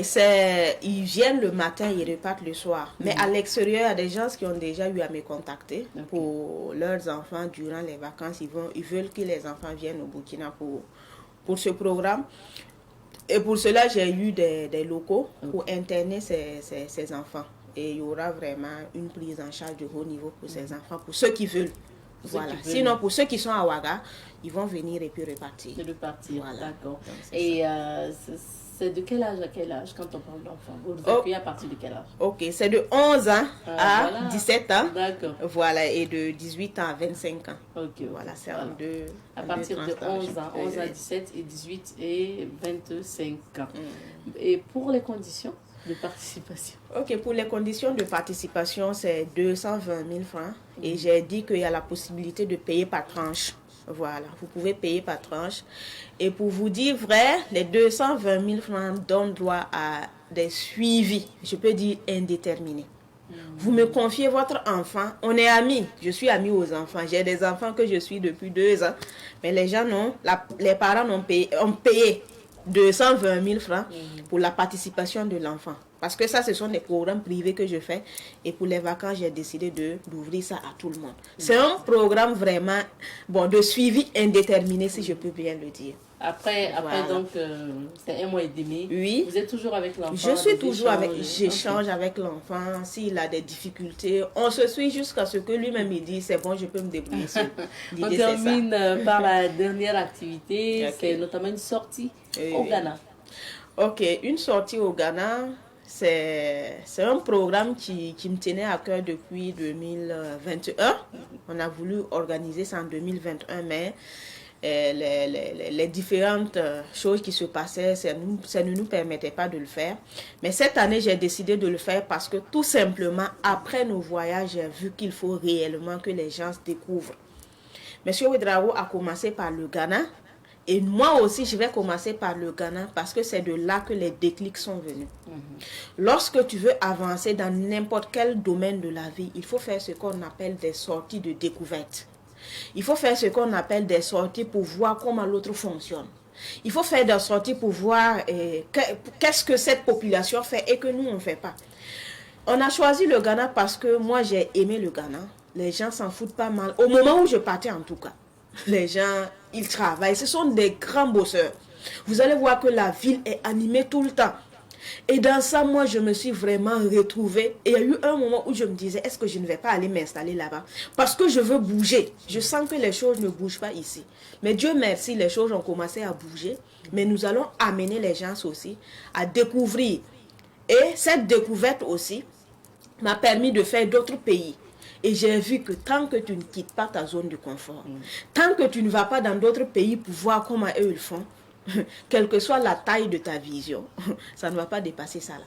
Speaker 4: ils viennent le matin et repartent le soir. Mais à l'extérieur, il y a des gens qui ont déjà eu à me contacter pour leurs enfants durant les vacances. Ils veulent que les enfants viennent au Burkina pour ce programme. Et pour cela, j'ai eu des locaux pour interner ces enfants. Et il y aura vraiment une prise en charge de haut niveau pour ces enfants, pour ceux qui veulent. Voilà. Sinon, pour ceux qui sont à Ouaga, ils vont venir et puis repartir.
Speaker 1: Voilà. D'accord. Et c'est de quel âge à quel âge quand on parle d'enfants? Vous accueillez à partir de quel âge?
Speaker 4: Ok, c'est de 11 ans à
Speaker 1: voilà.
Speaker 4: 17 ans.
Speaker 1: D'accord.
Speaker 4: Voilà, et de 18 ans à 25 ans.
Speaker 1: Ok.
Speaker 4: Voilà, c'est en deux.
Speaker 1: À partir de 11 ans, 11 à 17 et 18 et 25 ans. Et pour les conditions de participation?
Speaker 4: Ok, pour les conditions de participation, c'est 220 000 francs. Et j'ai dit qu'il y a la possibilité de payer par tranche. Voilà, vous pouvez payer par tranche. Et pour vous dire vrai, les 220 000 francs donnent droit à des suivis, je peux dire indéterminés. Vous me confiez votre enfant, on est amis, je suis amie aux enfants, j'ai des enfants que je suis depuis 2 ans, mais les gens les parents ont payé 220 000 francs pour la participation de l'enfant. Parce que ça, ce sont des programmes privés que je fais. Et pour les vacances, j'ai décidé d'ouvrir ça à tout le monde. C'est un programme vraiment de suivi indéterminé, si je peux bien le dire.
Speaker 1: Après
Speaker 4: Voilà.
Speaker 1: Donc, c'est 1 mois et demi.
Speaker 4: Oui.
Speaker 1: Vous êtes toujours avec l'enfant?
Speaker 4: Je suis toujours j'échange avec l'enfant. S'il a des difficultés, on se suit jusqu'à ce que lui-même il dit c'est bon, je peux me débrouiller seul.
Speaker 1: On termine par la dernière activité, c'est notamment une sortie au Ghana.
Speaker 4: Ok, une sortie au Ghana, c'est un programme qui me tenait à cœur depuis 2021. On a voulu organiser ça en 2021, mais les différentes choses qui se passaient, ça ne nous permettait pas de le faire. Mais cette année, j'ai décidé de le faire parce que tout simplement, après nos voyages, j'ai vu qu'il faut réellement que les gens se découvrent. Monsieur Ouedraogo a commencé par le Ghana. Et moi aussi, je vais commencer par le Ghana parce que c'est de là que les déclics sont venus. Lorsque tu veux avancer dans n'importe quel domaine de la vie, il faut faire ce qu'on appelle des sorties de découverte. Il faut faire ce qu'on appelle des sorties pour voir comment l'autre fonctionne. Il faut faire des sorties pour voir qu'est-ce que cette population fait et que nous, on ne fait pas. On a choisi le Ghana parce que moi, j'ai aimé le Ghana. Les gens s'en foutent pas mal. Au moment où je partais, en tout cas. Les gens, ils travaillent. Ce sont des grands bosseurs. Vous allez voir que la ville est animée tout le temps. Et dans ça, moi, je me suis vraiment retrouvée. Et il y a eu un moment où je me disais, est-ce que je ne vais pas aller m'installer là-bas? Parce que je veux bouger. Je sens que les choses ne bougent pas ici. Mais Dieu merci, les choses ont commencé à bouger. Mais nous allons amener les gens aussi à découvrir. Et cette découverte aussi m'a permis de faire d'autres pays. Et j'ai vu que tant que tu ne quittes pas ta zone de confort, tant que tu ne vas pas dans d'autres pays pour voir comment eux ils font, quelle que soit la taille de ta vision, ça ne va pas dépasser ça là.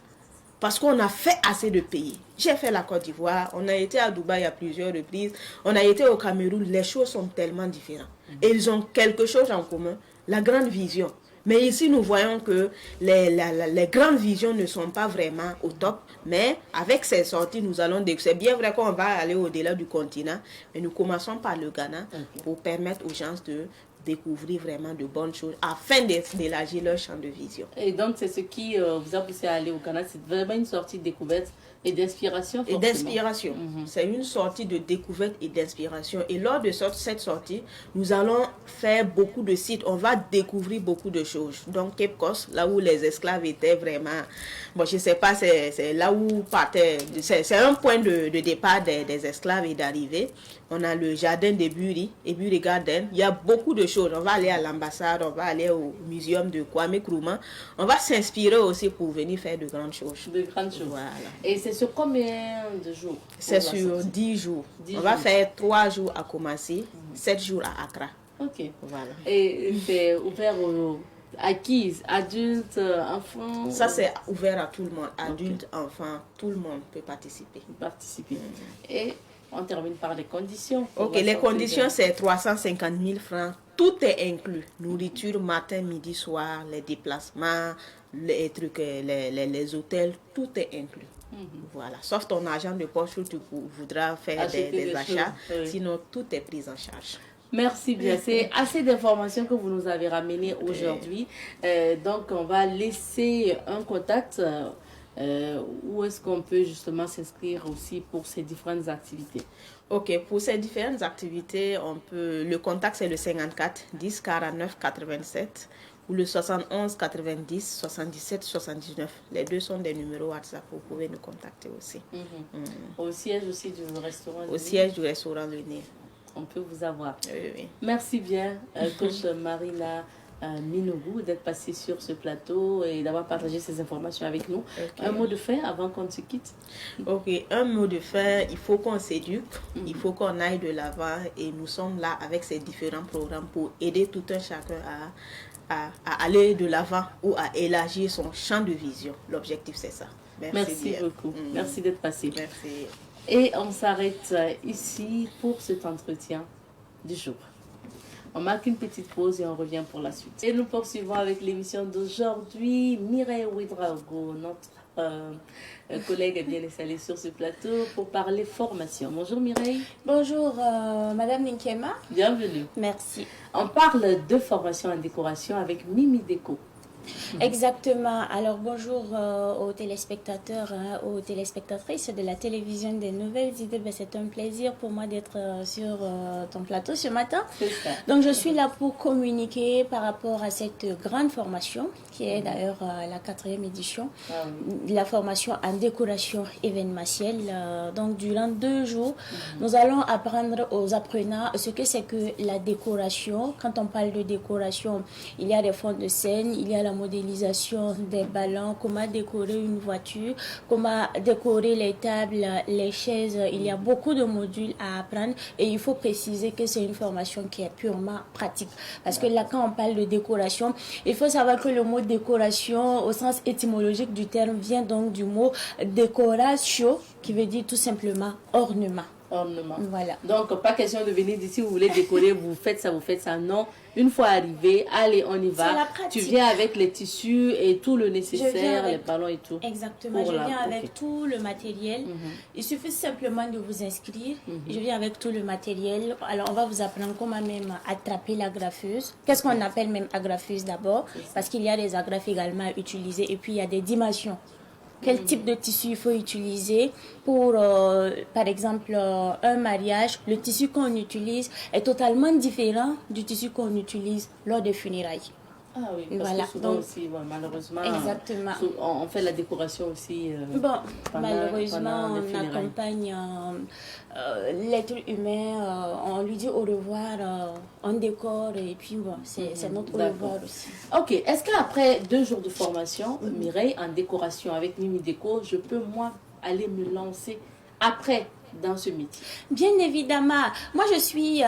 Speaker 4: Parce qu'on a fait assez de pays. J'ai fait la Côte d'Ivoire, on a été à Dubaï à plusieurs reprises, on a été au Cameroun, les choses sont tellement différentes. Et ils ont quelque chose en commun, la grande vision. Mais ici, nous voyons que les grandes visions ne sont pas vraiment au top. Mais avec ces sorties, nous allons... C'est bien vrai qu'on va aller au-delà du continent. Mais nous commençons par le Ghana pour permettre aux gens de découvrir vraiment de bonnes choses afin d'élargir leur champ de vision.
Speaker 1: Et donc, c'est ce qui vous a poussé à aller au Ghana. C'est vraiment une sortie de découverte. Et d'inspiration,
Speaker 4: et
Speaker 1: forcément.
Speaker 4: d'inspiration. C'est une sortie de découverte et d'inspiration. Et lors de cette sortie, nous allons faire beaucoup de sites. On va découvrir beaucoup de choses. Donc, Cape Coast, là où les esclaves étaient vraiment... Bon, je ne sais pas, c'est là où partait... C'est un point de départ des esclaves et d'arrivée. On a le jardin d'Eburi, Eburi Garden. Il y a beaucoup de choses. On va aller à l'ambassade, on va aller au muséum de Kwame Nkrumah. On va s'inspirer aussi pour venir faire de grandes choses.
Speaker 1: De grandes choses.
Speaker 4: Voilà.
Speaker 1: Et c'est sur combien de jours?
Speaker 4: C'est sur 10 jours.
Speaker 1: 10
Speaker 4: on va
Speaker 1: jours.
Speaker 4: faire 3 jours à Kumasi, 7 jours à Accra.
Speaker 1: Ok.
Speaker 4: Voilà.
Speaker 1: Et c'est ouvert à qui? Adultes, enfants?
Speaker 4: Ça, c'est ouvert à tout le monde. Adultes, enfants, tout le monde peut participer.
Speaker 1: Participer. Et on termine par les conditions.
Speaker 4: Ok, les conditions, c'est 350 000 francs. Tout est inclus. Nourriture, matin, midi, soir, les déplacements, les trucs, les hôtels, tout est inclus. Voilà. Sauf ton argent de poche où tu voudras faire
Speaker 1: Acheter
Speaker 4: des
Speaker 1: des
Speaker 4: achats.
Speaker 1: choses, oui.
Speaker 4: Sinon, tout est pris en charge.
Speaker 1: Merci bien. C'est assez d'informations que vous nous avez ramenées aujourd'hui. Donc, on va laisser un contact. Où est-ce qu'on peut justement s'inscrire aussi pour ces différentes activités?
Speaker 4: Ok, pour ces différentes activités, le contact c'est le 54 10 49 87 ou le 71 90 77 79. Les deux sont des numéros WhatsApp, vous pouvez nous contacter aussi.
Speaker 1: Au siège aussi du restaurant.
Speaker 4: Au siège du restaurant Le Nil.
Speaker 1: On peut vous avoir.
Speaker 4: Oui.
Speaker 1: Merci bien, coach Marina Minougou, d'être passée sur ce plateau et d'avoir partagé ces informations avec nous.
Speaker 4: Ok.
Speaker 1: Un mot de fin avant qu'on se quitte?
Speaker 4: Ok, un mot de fin, il faut qu'on s'éduque, il faut qu'on aille de l'avant et nous sommes là avec ces différents programmes pour aider tout un chacun à aller de l'avant ou à élargir son champ de vision. L'objectif, c'est ça.
Speaker 1: Merci
Speaker 4: bien.
Speaker 1: beaucoup. Merci d'être passé.
Speaker 4: Merci.
Speaker 1: Et on s'arrête ici pour cet entretien du jour. On marque une petite pause et on revient pour la suite. Et nous poursuivons avec l'émission d'aujourd'hui. Mireille Ouedraogo, notre collègue est bien installée sur ce plateau pour parler formation. Bonjour Mireille.
Speaker 5: Bonjour Madame Linkema.
Speaker 1: Bienvenue.
Speaker 5: Merci.
Speaker 1: On parle de formation en décoration avec Mimi Déco.
Speaker 5: Exactement. Alors bonjour aux téléspectateurs, aux téléspectatrices de la télévision des Nouvelles Idées. Ben, c'est un plaisir pour moi d'être sur ton plateau ce matin.
Speaker 1: C'est ça.
Speaker 5: Donc je suis là pour communiquer par rapport à cette grande formation qui est d'ailleurs la 4e édition, la formation en décoration événementielle. Donc durant 2 jours, nous allons apprendre aux apprenants ce que c'est que la décoration. Quand on parle de décoration, il y a des fonds de scène, il y a la modélisation des ballons, comment décorer une voiture, comment décorer les tables, les chaises. Il y a beaucoup de modules à apprendre et il faut préciser que c'est une formation qui est purement pratique. Parce que là, quand on parle de décoration, il faut savoir que le mot décoration, au sens étymologique du terme, vient donc du mot décoratio, qui veut dire tout simplement ornement.
Speaker 1: Ornement.
Speaker 5: Voilà.
Speaker 1: Donc, pas question de venir d'ici, vous voulez décorer, vous faites ça. Non, une fois arrivé, allez, on y va.
Speaker 5: C'est la pratique.
Speaker 1: Tu viens avec les tissus et tout le nécessaire,
Speaker 5: avec-
Speaker 1: les ballons et tout.
Speaker 5: Exactement,
Speaker 1: Pour
Speaker 5: je
Speaker 1: la-
Speaker 5: viens avec
Speaker 1: ok.
Speaker 5: tout le matériel. Il suffit simplement de vous inscrire. Je viens avec tout le matériel. Alors, on va vous apprendre comment même attraper l'agrafeuse. Qu'est-ce qu'on appelle même agrafeuse d'abord? Parce qu'il y a des agrafes également à utiliser et puis il y a des dimensions. Quel type de tissu il faut utiliser pour, par exemple, un mariage. Le tissu qu'on utilise est totalement différent du tissu qu'on utilise lors des funérailles.
Speaker 1: Ah oui, parce
Speaker 5: Voilà,
Speaker 1: que souvent
Speaker 5: donc-
Speaker 1: aussi, bon, malheureusement,
Speaker 5: Exactement.
Speaker 1: On fait la décoration aussi.
Speaker 5: Bon,
Speaker 1: pendant
Speaker 5: malheureusement,
Speaker 1: les
Speaker 5: on
Speaker 1: funérailles.
Speaker 5: accompagne l'être humain, on lui dit au revoir, on décore et puis bon, c'est notre au
Speaker 1: D'accord.
Speaker 5: revoir aussi.
Speaker 1: Ok, est-ce qu'après 2 jours de formation, Mireille, en décoration avec Mimi Déco, je peux moi aller me lancer après dans ce métier?
Speaker 5: Bien évidemment, moi je suis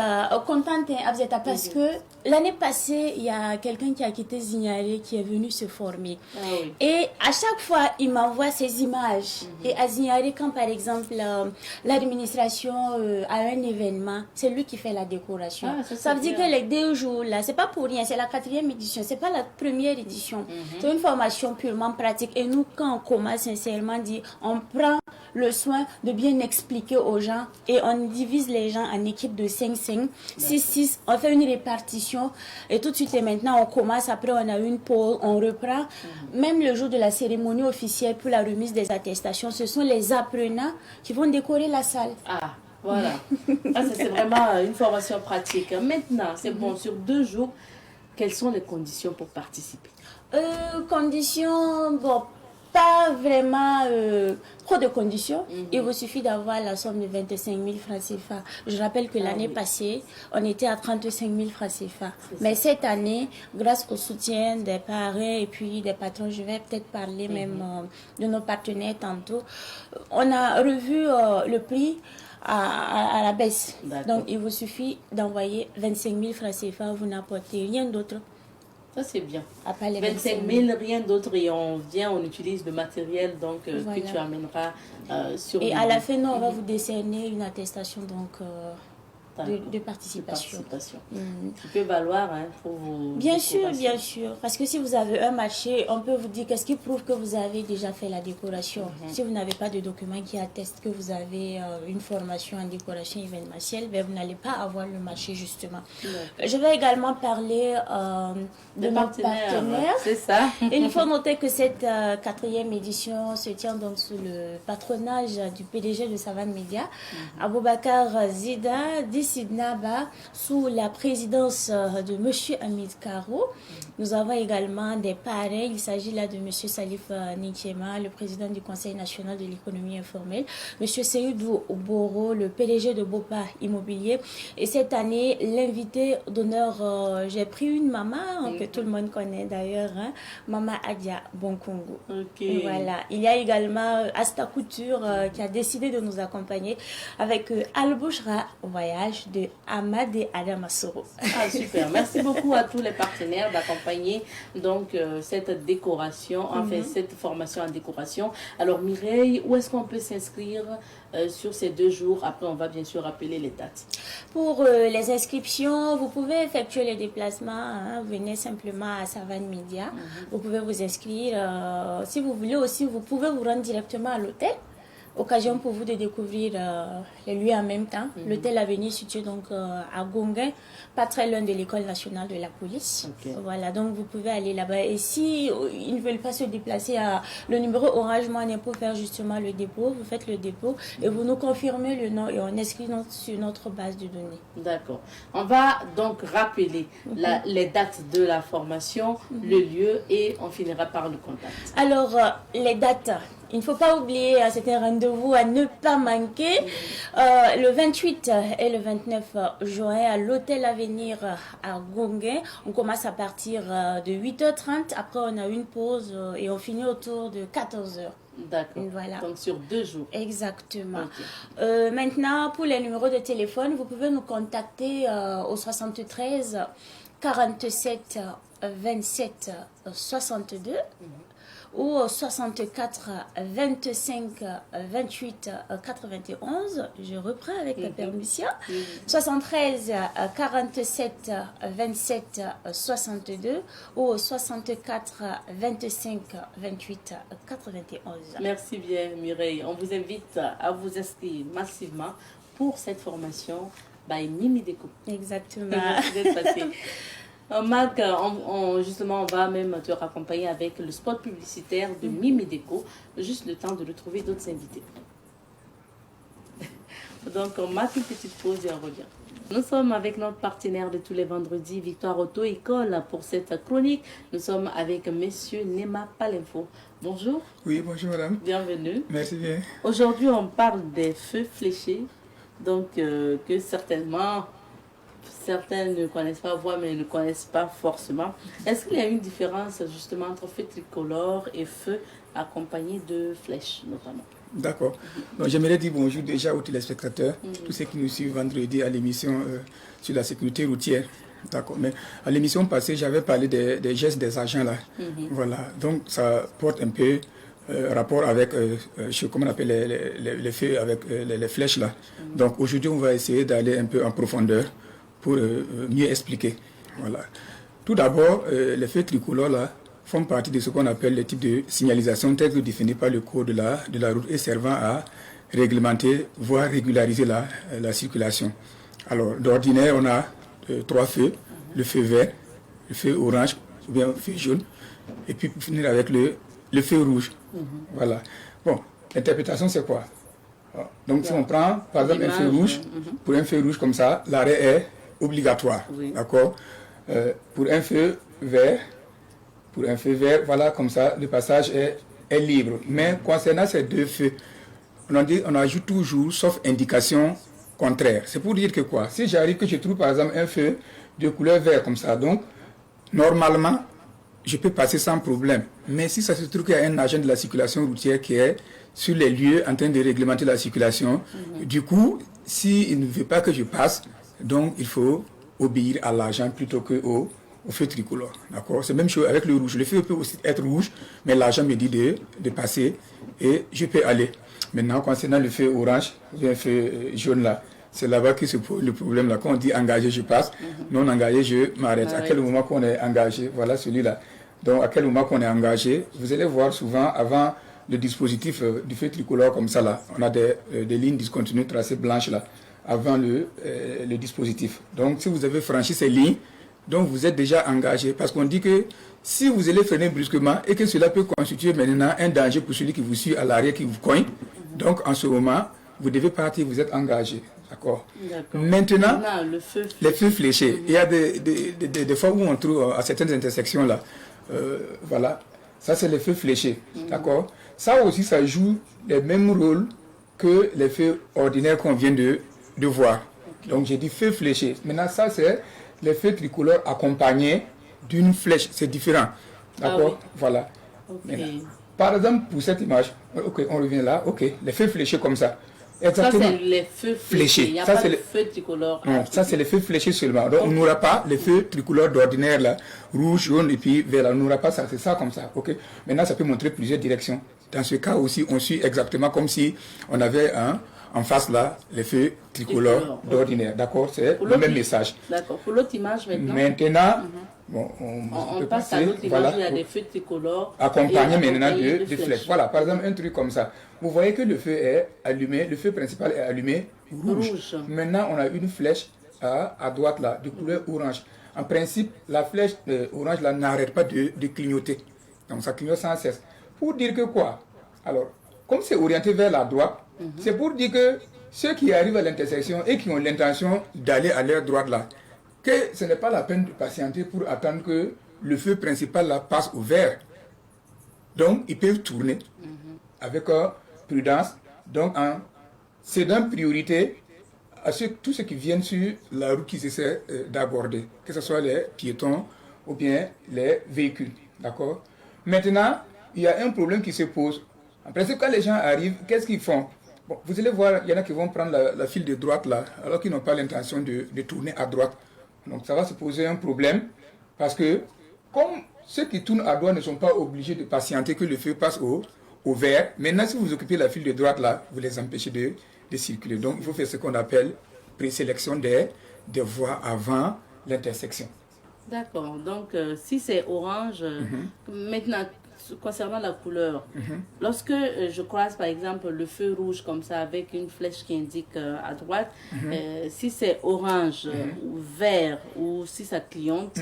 Speaker 5: contente, Abzeta, parce que l'année passée, il y a quelqu'un qui a quitté Zignaré qui est venu se former.
Speaker 1: Ah oui.
Speaker 5: Et à chaque fois, il m'envoie ces images. Et à Zignaré, quand par exemple l'administration a un événement, c'est lui qui fait la décoration.
Speaker 1: Ah, ça,
Speaker 5: ça veut
Speaker 1: c'est
Speaker 5: dire
Speaker 1: bien.
Speaker 5: que les 2 jours là, c'est pas pour rien, c'est la 4e édition, c'est pas la première édition. C'est une formation purement pratique. Et nous, quand on commence sincèrement, dit, on prend le soin de bien expliquer aux gens et on divise les gens en équipes de 5-5, 6-6, on fait une répartition et tout de suite et maintenant on commence, après on a une pause, on reprend. Même le jour de la cérémonie officielle pour la remise des attestations, ce sont les apprenants qui vont décorer la salle.
Speaker 1: Ah, voilà. Ah, c'est vraiment une formation pratique. Maintenant, c'est bon, sur 2 jours, quelles sont les conditions pour participer?
Speaker 5: Conditions, bon, pas vraiment trop de conditions. Il vous suffit d'avoir la somme de 25 000 francs CFA. Je rappelle que l'année passée, on était à 35 000 francs CFA. Mais cette année, grâce au soutien des parents et puis des patrons, je vais peut-être parler même de nos partenaires tantôt, on a revu le prix à la baisse. Donc, il vous suffit d'envoyer 25 000 francs CFA, vous n'apportez rien d'autre.
Speaker 1: Ça, c'est bien.
Speaker 5: À part les
Speaker 1: 25 000, rien d'autre. Et on vient, on utilise le matériel donc,
Speaker 5: voilà.
Speaker 1: que tu amèneras sur
Speaker 5: et à la fin, nous, on va vous décerner une attestation donc, de participation.
Speaker 1: Qui peut valoir pour vous.
Speaker 5: Bien sûr. Parce que si vous avez un marché, on peut vous dire qu'est-ce qui prouve que vous avez déjà fait la décoration. Si vous n'avez pas de document qui atteste que vous avez une formation en décoration événementielle, ben, vous n'allez pas avoir le marché justement. Je vais également parler de nos partenaires.
Speaker 1: C'est ça.
Speaker 5: Et il faut noter que cette 4e édition se tient donc sous le patronage du PDG de Savane Media, Aboubakar Zida, Sidnaba, sous la présidence de M. Hamid Karo. Nous avons également des parrains. Il s'agit là de M. Salif Nichema, le président du Conseil national de l'économie informelle, M. Seydou Boro, le PDG de Bopa Immobilier. Et cette année, l'invité d'honneur, j'ai pris une maman que tout le monde connaît d'ailleurs, Maman Adia Bonkongo. Voilà. Il y a également Asta Couture qui a décidé de nous accompagner avec Al-Bouchra Voyage de Ahmad et Adam Assoro.
Speaker 1: Ah, super. Merci beaucoup à tous les partenaires d'accompagner donc cette décoration, enfin cette formation en décoration. Alors Mireille, où est-ce qu'on peut s'inscrire sur ces 2 jours? Après, on va bien sûr rappeler les dates.
Speaker 5: Pour les inscriptions, vous pouvez effectuer les déplacements. Venez simplement à Savane Media. Vous pouvez vous inscrire. Si vous voulez aussi, vous pouvez vous rendre directement à l'hôtel. Occasion pour vous de découvrir les lieux en même temps. L'hôtel Avenir situé donc à Gonguin, pas très loin de l'école nationale de la police. Voilà, donc vous pouvez aller là-bas. Et si ils ne veulent pas se déplacer à le numéro Orange Money pour faire justement le dépôt, vous faites le dépôt et vous nous confirmez le nom et on inscrit sur notre base de données.
Speaker 1: D'accord. On va donc rappeler les dates de la formation, le lieu et on finira par le contact.
Speaker 5: Alors, les dates. Il ne faut pas oublier, c'est un rendez-vous à ne pas manquer. Le 28 et le 29 juin à l'hôtel Avenir à Gonguin. On commence à partir de 8h30. Après, on a une pause et on finit autour de 14h.
Speaker 1: D'accord.
Speaker 5: Voilà.
Speaker 1: Donc sur 2 jours.
Speaker 5: Exactement. Maintenant, pour les numéros de téléphone, vous pouvez nous contacter au 73 47 27 62. Ou 64 25 28 91. Je reprends avec ta permission. 73 47 27 62 ou 64 25 28 91.
Speaker 1: Merci bien Mireille. On vous invite à vous inscrire massivement pour cette formation by Mimi Déco.
Speaker 5: Exactement.
Speaker 1: Vous êtes passé. Marc, justement, on va même te raccompagner avec le spot publicitaire de Mimi Déco, juste le temps de retrouver d'autres invités. Donc, on marque une petite pause et on revient. Nous sommes avec notre partenaire de tous les vendredis, Victoire Auto École, pour cette chronique. Nous sommes avec Monsieur Nema Palinfo. Bonjour.
Speaker 6: Oui, bonjour madame.
Speaker 1: Bienvenue.
Speaker 6: Merci bien.
Speaker 1: Aujourd'hui, on parle des feux fléchés, donc que certainement... Certains ne connaissent pas, voire mais ne connaissent pas forcément. Est-ce qu'il y a une différence justement entre feu tricolore et feu accompagné de flèches notamment?
Speaker 6: D'accord. Donc j'aimerais dire bonjour déjà aux téléspectateurs, tous ceux qui nous suivent vendredi à l'émission sur la sécurité routière. D'accord. Mais à l'émission passée, j'avais parlé des gestes des agents là. Voilà. Donc ça porte un peu rapport avec comment on appelle les feux avec les flèches là. Donc aujourd'hui, on va essayer d'aller un peu en profondeur pour mieux expliquer. Voilà. Tout d'abord, les feux tricolores là font partie de ce qu'on appelle le type de signalisation tel que défini par le code de la route et servant à réglementer, voire régulariser la circulation. Alors, d'ordinaire, on a 3 feux, le feu vert, le feu orange, ou bien le feu jaune, et puis pour finir avec le feu rouge. Voilà. Bon, l'interprétation, c'est quoi? Donc, si on prend, par exemple, un feu rouge, pour un feu rouge comme ça, l'arrêt est obligatoire. Oui. D'accord? Pour un feu vert, voilà, comme ça, le passage est libre. Mais concernant ces 2 feux, on ajoute toujours, sauf indication contraire. C'est pour dire que quoi? Si j'arrive que je trouve, par exemple, un feu de couleur vert comme ça, donc, normalement, je peux passer sans problème. Mais si ça se trouve qu'il y a un agent de la circulation routière qui est sur les lieux en train de réglementer la circulation, du coup, s'il ne veut pas que je passe, donc il faut obéir à l'agent plutôt qu'au feu tricolore. D'accord? C'est la même chose avec le rouge. Le feu peut aussi être rouge, mais l'agent me dit de passer et je peux aller. Maintenant, concernant le feu orange, le feu jaune là, c'est là-bas que se pose le problème là. Quand on dit engagé, je passe. Non engagé, je m'arrête. À quel moment qu'on est engagé? Voilà celui-là. Donc, à quel moment qu'on est engagé? Vous allez voir souvent avant le dispositif du feu tricolore comme ça là. On a des lignes discontinues tracées blanches là, avant le dispositif. Donc, si vous avez franchi ces lignes, donc vous êtes déjà engagé. Parce qu'on dit que si vous allez freiner brusquement et que cela peut constituer maintenant un danger pour celui qui vous suit à l'arrière, qui vous cogne, donc en ce moment, vous devez partir, vous êtes engagé. D'accord. Maintenant, les feux fléchés. Il y a des fois où on trouve à certaines intersections là, voilà, ça c'est les feux fléchés. D'accord. Ça aussi, ça joue les mêmes rôles que les feux ordinaires qu'on vient de voir. Donc j'ai dit feux fléchés. Maintenant, ça c'est les feux tricolores accompagnés d'une flèche. C'est différent. D'accord. Oui. Voilà. Par exemple, pour cette image, ok, on revient là, ok, les feux fléchés comme ça. Exactement.
Speaker 1: Ça, c'est les feux fléchés. Il n'y a pas de feux tricolores.
Speaker 6: Non, ça, c'est les feux fléchés seulement. Donc, on n'aura pas les feux tricolores d'ordinaire, là, rouge, jaune et puis vert. On n'aura pas ça. C'est ça comme ça. Ok. Maintenant, ça peut montrer plusieurs directions. Dans ce cas aussi, on suit exactement comme si on avait en face, là, les feux tricolores d'ordinaire. D'accord. C'est le même message.
Speaker 1: D'accord. Pour l'autre image maintenant.
Speaker 6: Bon,
Speaker 1: on passe à l'autre image, voilà, où il y a des feux tricolores
Speaker 6: accompagnés maintenant de flèches. Voilà, par exemple, un truc comme ça. Vous voyez que le feu est allumé, le feu principal est allumé rouge. Maintenant, on a une flèche à droite là, de couleur orange. En principe, la flèche orange là n'arrête pas de clignoter. Donc ça clignote sans cesse. Pour dire que quoi? Alors, comme c'est orienté vers la droite, c'est pour dire que ceux qui arrivent à l'intersection et qui ont l'intention d'aller à leur droite là, que ce n'est pas la peine de patienter pour attendre que le feu principal là passe au vert. Donc, ils peuvent tourner avec prudence, donc en cédant priorité à tous ceux qui viennent sur la route qu'ils essaient d'aborder, que ce soit les piétons ou bien les véhicules. D'accord? Maintenant, il y a un problème qui se pose. En principe, quand les gens arrivent, qu'est-ce qu'ils font? Bon, vous allez voir, il y en a qui vont prendre la file de droite là, alors qu'ils n'ont pas l'intention de tourner à droite. Donc ça va se poser un problème, parce que comme ceux qui tournent à droite ne sont pas obligés de patienter que le feu passe au vert, maintenant si vous occupez la file de droite là, vous les empêchez de circuler. Donc il faut faire ce qu'on appelle présélection des voies avant l'intersection.
Speaker 1: D'accord, donc si c'est orange, maintenant concernant la couleur, lorsque je croise par exemple le feu rouge comme ça avec une flèche qui indique à droite, si c'est orange ou vert ou si ça clignote,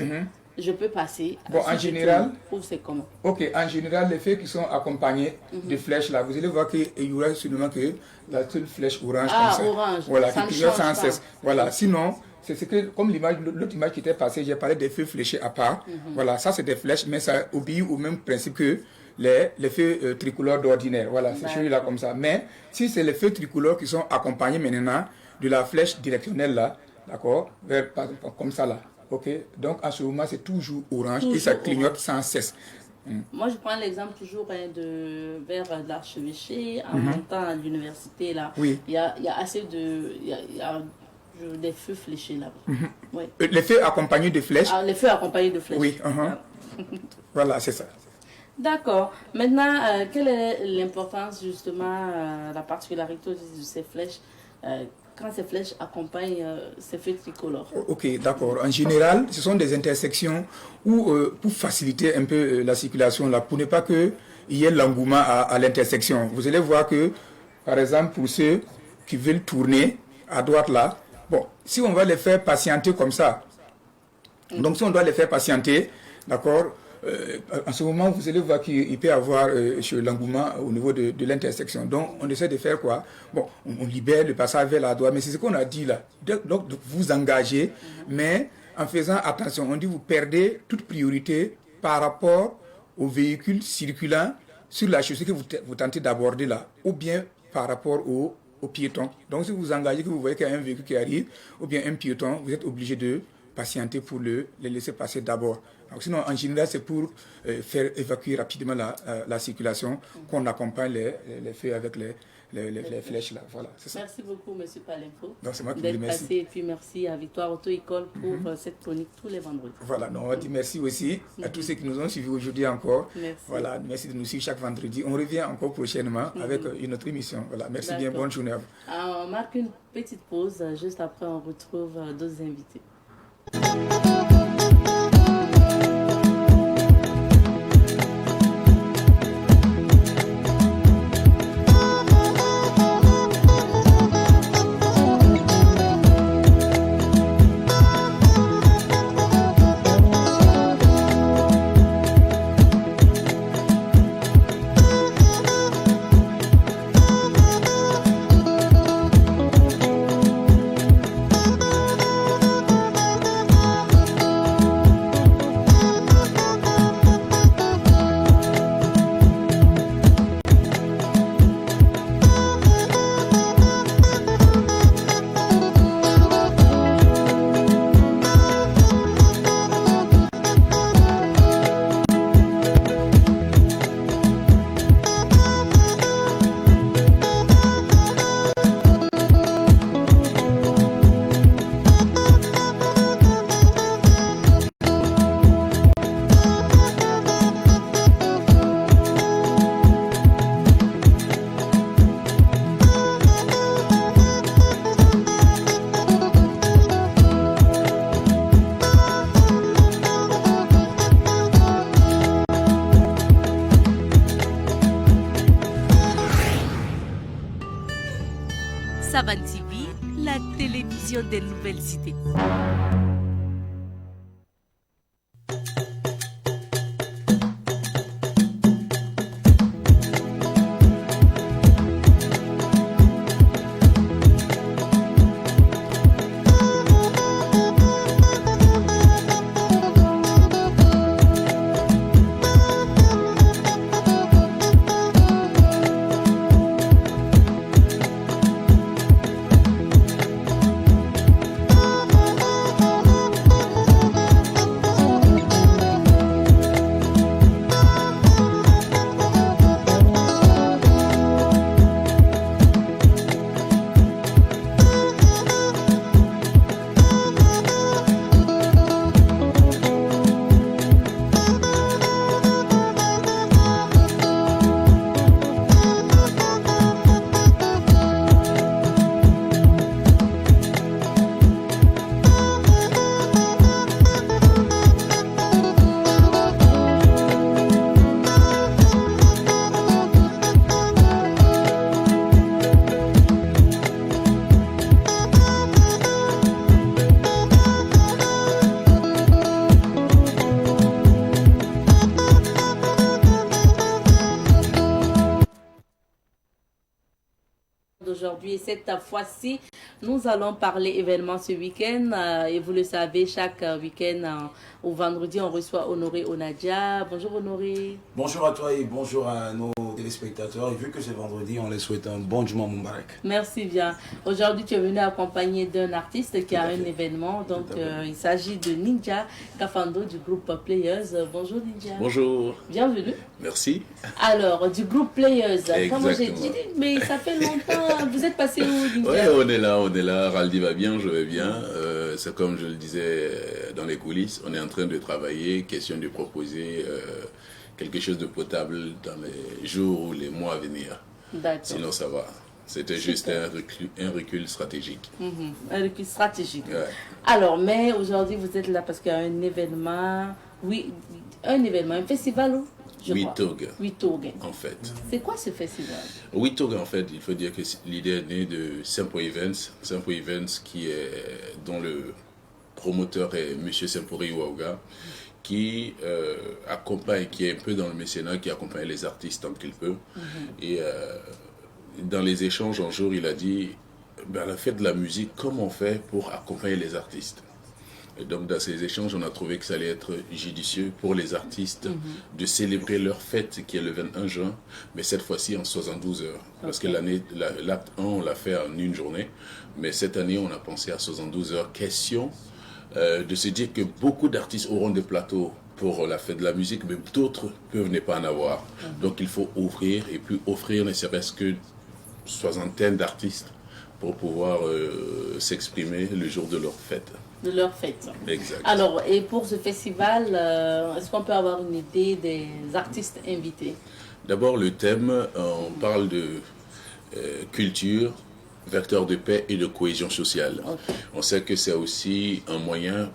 Speaker 1: je peux passer.
Speaker 6: Bon, en général,
Speaker 1: c'est comment?
Speaker 6: Ok, en général, les feux qui sont accompagnés de flèches là, vous allez voir qu'il y aura seulement que la seule flèche orange comme ça.
Speaker 1: Orange.
Speaker 6: Voilà, qui clignote sans cesse. Voilà, sinon, c'est ce que, comme l'autre image qui était passée, j'ai parlé des feux fléchés à part. Voilà, ça c'est des flèches, mais ça obéit au même principe que les feux tricolores d'ordinaire. Voilà, c'est celui-là comme ça. Mais si c'est les feux tricolores qui sont accompagnés maintenant de la flèche directionnelle là, d'accord, comme ça là. Ok, donc en ce moment c'est toujours orange et ça clignote sans cesse.
Speaker 1: Moi je prends l'exemple toujours vers l'archevêché, en montant à l'université là.
Speaker 6: Oui.
Speaker 1: Il y a assez de. Il y a des feux fléchés là. Oui.
Speaker 6: Les feux accompagnés de flèches.
Speaker 1: Les feux accompagnés de flèches.
Speaker 6: Oui. Voilà, c'est ça.
Speaker 1: D'accord. Maintenant, quelle est l'importance justement, la particularité de ces flèches quand ces flèches accompagnent ces feux tricolores?
Speaker 6: Ok, d'accord. En général, ce sont des intersections où, pour faciliter un peu la circulation, là, pour ne pas qu'il y ait l'engouement à l'intersection. Vous allez voir que, par exemple, pour ceux qui veulent tourner à droite là, bon, si on va les faire patienter comme ça, donc si on doit les faire patienter, d'accord, en ce moment, vous allez voir qu'il peut y avoir l'engouement au niveau de l'intersection. Donc, on essaie de faire quoi? Bon, on libère le passage vers la droite, mais c'est ce qu'on a dit là. Donc, vous engagez, mais en faisant attention, on dit vous perdez toute priorité par rapport aux véhicules circulant sur la chaussée que vous tentez d'aborder là, ou bien par rapport aux piétons. Donc, si vous engagez, que vous voyez qu'il y a un véhicule qui arrive, ou bien un piéton, vous êtes obligé de patienter pour les laisser passer d'abord. Donc, sinon, en général, c'est pour faire évacuer rapidement la circulation qu'on accompagne les feux avec les flèches là. Voilà, c'est ça.
Speaker 1: Merci beaucoup, M. Palenfo,
Speaker 6: d'être
Speaker 1: passé. Et puis merci à Victoire Auto-École pour cette chronique tous les vendredis.
Speaker 6: Voilà, donc on va dire merci aussi à tous ceux qui nous ont suivis aujourd'hui encore.
Speaker 1: Merci.
Speaker 6: Voilà, merci de nous suivre chaque vendredi. On revient encore prochainement avec une autre émission. Voilà, merci bien, bonne journée à vous.
Speaker 1: On marque une petite pause. Juste après, on retrouve d'autres invités.
Speaker 7: Savan TV, la télévision des nouvelles idées. Aujourd'hui, et cette fois-ci, nous allons parler événements ce week-end. Et vous le savez, chaque week-end, au vendredi, on reçoit Honoré Onadia. Bonjour Honoré.
Speaker 8: Bonjour à toi et bonjour à nos téléspectateurs. Et vu que c'est vendredi, on les souhaite un bon Juma Moubarak.
Speaker 1: Merci bien. Aujourd'hui, tu es venu accompagné d'un artiste qui a un événement. Donc, il s'agit de Ninja Kafando du groupe Players. Bonjour Ninja.
Speaker 9: Bonjour.
Speaker 1: Bienvenue.
Speaker 9: Merci.
Speaker 1: Alors, du groupe Players, comment j'ai dit,
Speaker 9: Exactement.
Speaker 1: mais ça fait longtemps. Vous êtes passé où, Ninja?
Speaker 9: Oui, on est là. Raldi va bien, je vais bien. C'est comme je le disais dans les coulisses, on est en train de travailler, question de proposer quelque chose de potable dans les jours ou les mois à venir.
Speaker 1: D'accord.
Speaker 9: Sinon, ça va. C'était juste un recul stratégique.
Speaker 1: Un recul stratégique.
Speaker 9: Ouais.
Speaker 1: Alors, mais aujourd'hui, vous êtes là parce qu'il y a un événement. Oui, un événement, un festival où?
Speaker 9: Witoga, en fait.
Speaker 1: C'est quoi ce festival?
Speaker 9: Witoga, en fait, il faut dire que l'idée est née de Simple Events. Simple Events, dont le promoteur est M. Sempori Ouaouga, qui accompagne, qui est un peu dans le mécénat, qui accompagne les artistes tant qu'il peut. Et dans les échanges un jour, il a dit, à la fête de la musique, comment on fait pour accompagner les artistes? Et donc dans ces échanges, on a trouvé que ça allait être judicieux pour les artistes de célébrer leur fête qui est le 21 juin, mais cette fois-ci en 72 heures. Parce que l'acte 1, on l'a fait en une journée, mais cette année, on a pensé à 72 heures. Question de se dire que beaucoup d'artistes auront des plateaux pour la fête de la musique, mais d'autres peuvent ne pas en avoir. Donc il faut ouvrir, et puis offrir ne serait-ce que soixantaine d'artistes pour pouvoir s'exprimer le jour de leur fête.
Speaker 1: De leur fête.
Speaker 9: Exact.
Speaker 1: Alors, et pour ce festival, est-ce qu'on peut avoir une idée des artistes invités?
Speaker 9: D'abord, le thème, on parle de culture, vecteur de paix et de cohésion sociale. Okay. On sait que c'est aussi un moyen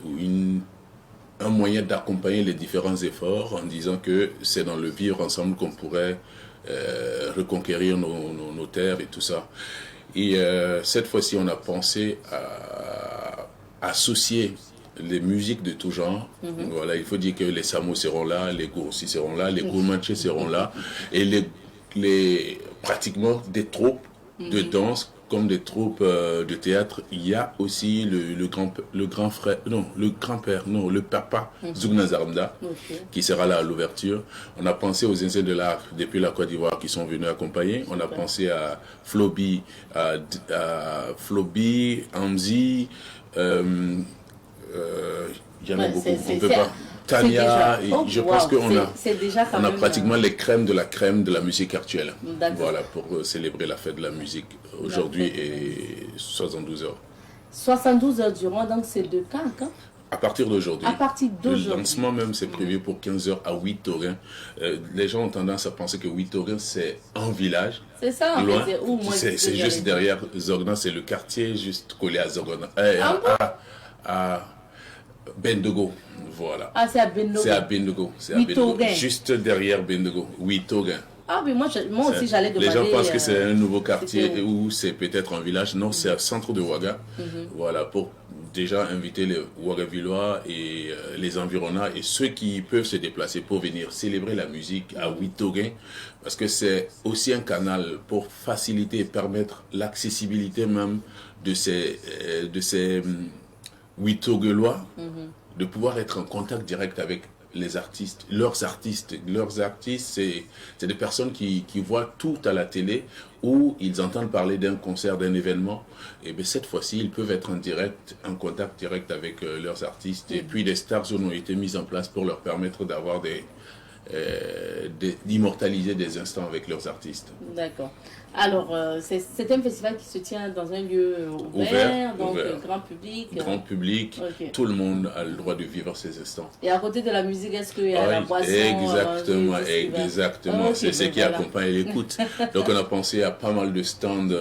Speaker 9: d'accompagner les différents efforts en disant que c'est dans le vivre ensemble qu'on pourrait reconquérir nos terres et tout ça. Et cette fois-ci, on a pensé à associer les musiques de tout genre. Voilà, il faut dire que les Samo seront là, les Goursi seront là, les Gourmanché seront là, et pratiquement des troupes de danse comme des troupes de théâtre. Il y a aussi le papa Zougna Zarmda qui sera là à l'ouverture. On a pensé aux Zinzins de l'art depuis la Côte d'Ivoire qui sont venus accompagner. On a pensé à Flobi, Amzi, il y en a beaucoup, on peut pas. Tania, je pense qu'on a pratiquement les crèmes de la musique actuelle. Voilà, pour célébrer la fête de la musique aujourd'hui et 72 heures.
Speaker 1: 72 heures durant, donc c'est de quand?
Speaker 9: À partir d'aujourd'hui.
Speaker 1: À partir d'aujourd'hui.
Speaker 9: Le lancement même, c'est prévu pour 15 heures à Witoga. Les gens ont tendance à penser que Witoga, c'est un village.
Speaker 1: C'est ça, en fait.
Speaker 9: C'est juste derrière Zorgna, c'est le quartier juste collé à Zorgna. À Bendogo, voilà.
Speaker 1: Ah, c'est à Bendogo.
Speaker 9: C'est à Bendogo. Juste derrière Bendogo. Witoga.
Speaker 1: Ah, mais moi aussi, j'allais demander...
Speaker 9: Les gens pensent que c'est un nouveau quartier ou c'est peut-être un village. Non, c'est au centre de Ouaga. Voilà, pour déjà inviter les Ouagavillois et les environnants et ceux qui peuvent se déplacer pour venir célébrer la musique à Witoga. Parce que c'est aussi un canal pour faciliter et permettre l'accessibilité même de ces Witogelois, de pouvoir être en contact direct avec les artistes, leurs artistes, c'est des personnes qui voient tout à la télé ou ils entendent parler d'un concert, d'un événement. Et bien cette fois-ci, ils peuvent être en contact direct avec leurs artistes. Et puis des stars ont été mises en place pour leur permettre d'avoir d'immortaliser des instants avec leurs artistes.
Speaker 1: D'accord. Alors, c'est un festival qui se tient dans un lieu ouvert, donc grand public.
Speaker 9: Grand public, okay. Tout le monde a le droit de vivre ces instants.
Speaker 1: Et à côté de la musique, est-ce qu'il y a la boisson?
Speaker 9: Exactement. Okay, c'est ce qui accompagne l'écoute. Donc on a pensé à pas mal de stands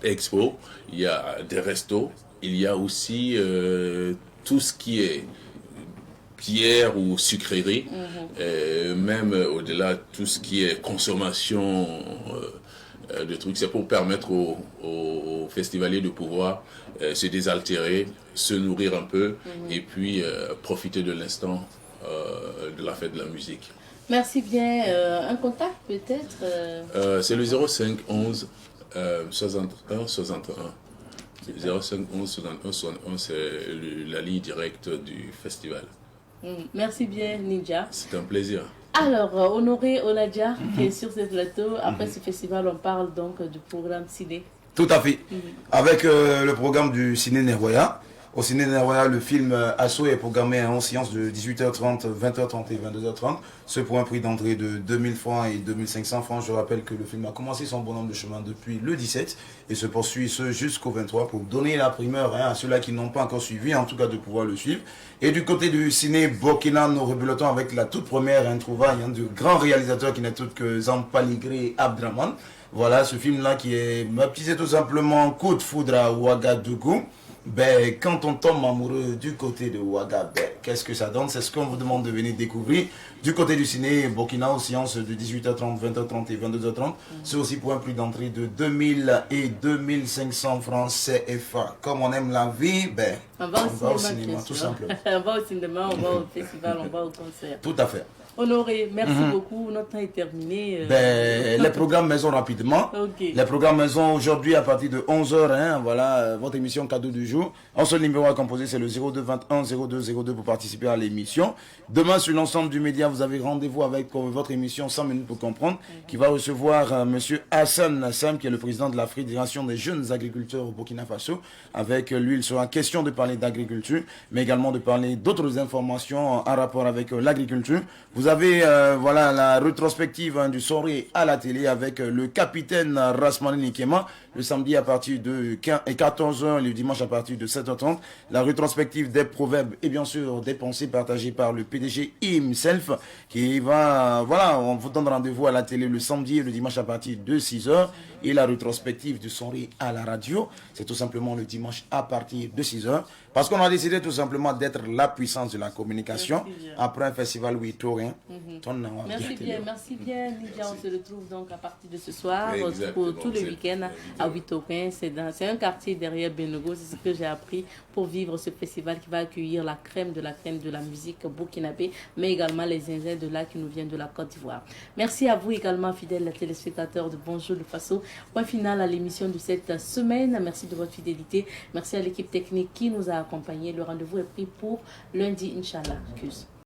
Speaker 9: expo, il y a des restos, il y a aussi tout ce qui est pierre ou sucrerie, même au-delà tout ce qui est consommation de trucs. C'est pour permettre aux festivaliers de pouvoir se désaltérer, se nourrir un peu et puis profiter de l'instant de la fête de la musique.
Speaker 1: Merci bien. Un contact peut-être
Speaker 9: c'est le 05 11 61 61. 05 11 61 61, c'est la ligne directe du festival.
Speaker 1: Merci bien, Ninja.
Speaker 9: C'est un plaisir.
Speaker 1: Alors, Honoré Oladja, qui est sur ce plateau, après ce festival, on parle donc du programme ciné.
Speaker 8: Tout à fait. Avec le programme du Ciné Nervoya. Au Ciné Nervoya, le film Assaut est programmé en séance de 18h30, 20h30 et 22h30. Ce pour un prix d'entrée de 2000 francs et 2500 francs. Je rappelle que le film a commencé son bonhomme de chemin depuis le 17 et se poursuit jusqu'au 23 pour donner la primeur à ceux-là qui n'ont pas encore suivi, en tout cas de pouvoir le suivre. Et du côté du ciné Burkina, nous rebulotons avec la toute première trouvaille du grand réalisateur qui n'est autre que Zampaligré Abdraman. Voilà ce film-là qui est baptisé tout simplement Coup de foudre à Ouagadougou. Ben, quand on tombe amoureux du côté de Ouaga, ben, qu'est-ce que ça donne? C'est ce qu'on vous demande de venir découvrir. Du côté du ciné, Burkina, aux séances de 18h30, 20h30 et 22h30. C'est aussi pour un prix d'entrée de 2000 et 2500 francs CFA. Comme on aime la vie, ben,
Speaker 1: on va au cinéma, tout simplement. On va au cinéma, on va au festival, on va au concert.
Speaker 8: Tout à fait.
Speaker 1: Honoré, merci beaucoup. Notre temps est terminé.
Speaker 8: Les programmes maison rapidement.
Speaker 1: Okay.
Speaker 8: Les programmes maison aujourd'hui à partir de 11h. Hein, voilà votre émission cadeau du jour. Un seul numéro à composer, c'est le 02 21 02 02 pour participer à l'émission. Demain, sur l'ensemble du média, vous avez rendez-vous avec votre émission 100 minutes pour comprendre, qui va recevoir Monsieur Hassan Nassam, qui est le président de la Fédération des jeunes agriculteurs au Burkina Faso. Avec lui, il sera question de parler d'agriculture, mais également de parler d'autres informations en rapport avec l'agriculture. Vous avez voilà la rétrospective du Soré à la télé avec le capitaine Rasmani Nikema le samedi à partir de 14h, le dimanche à partir de 7h30. La rétrospective des proverbes et bien sûr des pensées partagées par le PDG himself qui va, voilà, on vous donne rendez-vous à la télé le samedi et le dimanche à partir de 6h. Et la rétrospective du Soré à la radio, c'est tout simplement le dimanche à partir de 6h. Parce qu'on a décidé tout simplement d'être la puissance de la communication après un festival Ouittorien.
Speaker 1: Merci bien, Lydia. On se retrouve donc à partir de ce soir pour tous les week-ends à Ouittorien. C'est un quartier derrière Benogo. C'est ce que j'ai appris pour vivre ce festival qui va accueillir la crème de la musique burkinabé, mais également les zinzins de là qui nous viennent de la Côte d'Ivoire. Merci à vous également, fidèles téléspectateurs de Bonjour le Faso. Point final à l'émission de cette semaine. Merci de votre fidélité. Merci à l'équipe technique qui nous a accompagnés. Le rendez-vous est pris pour lundi, Inch'Allah. Tschüss.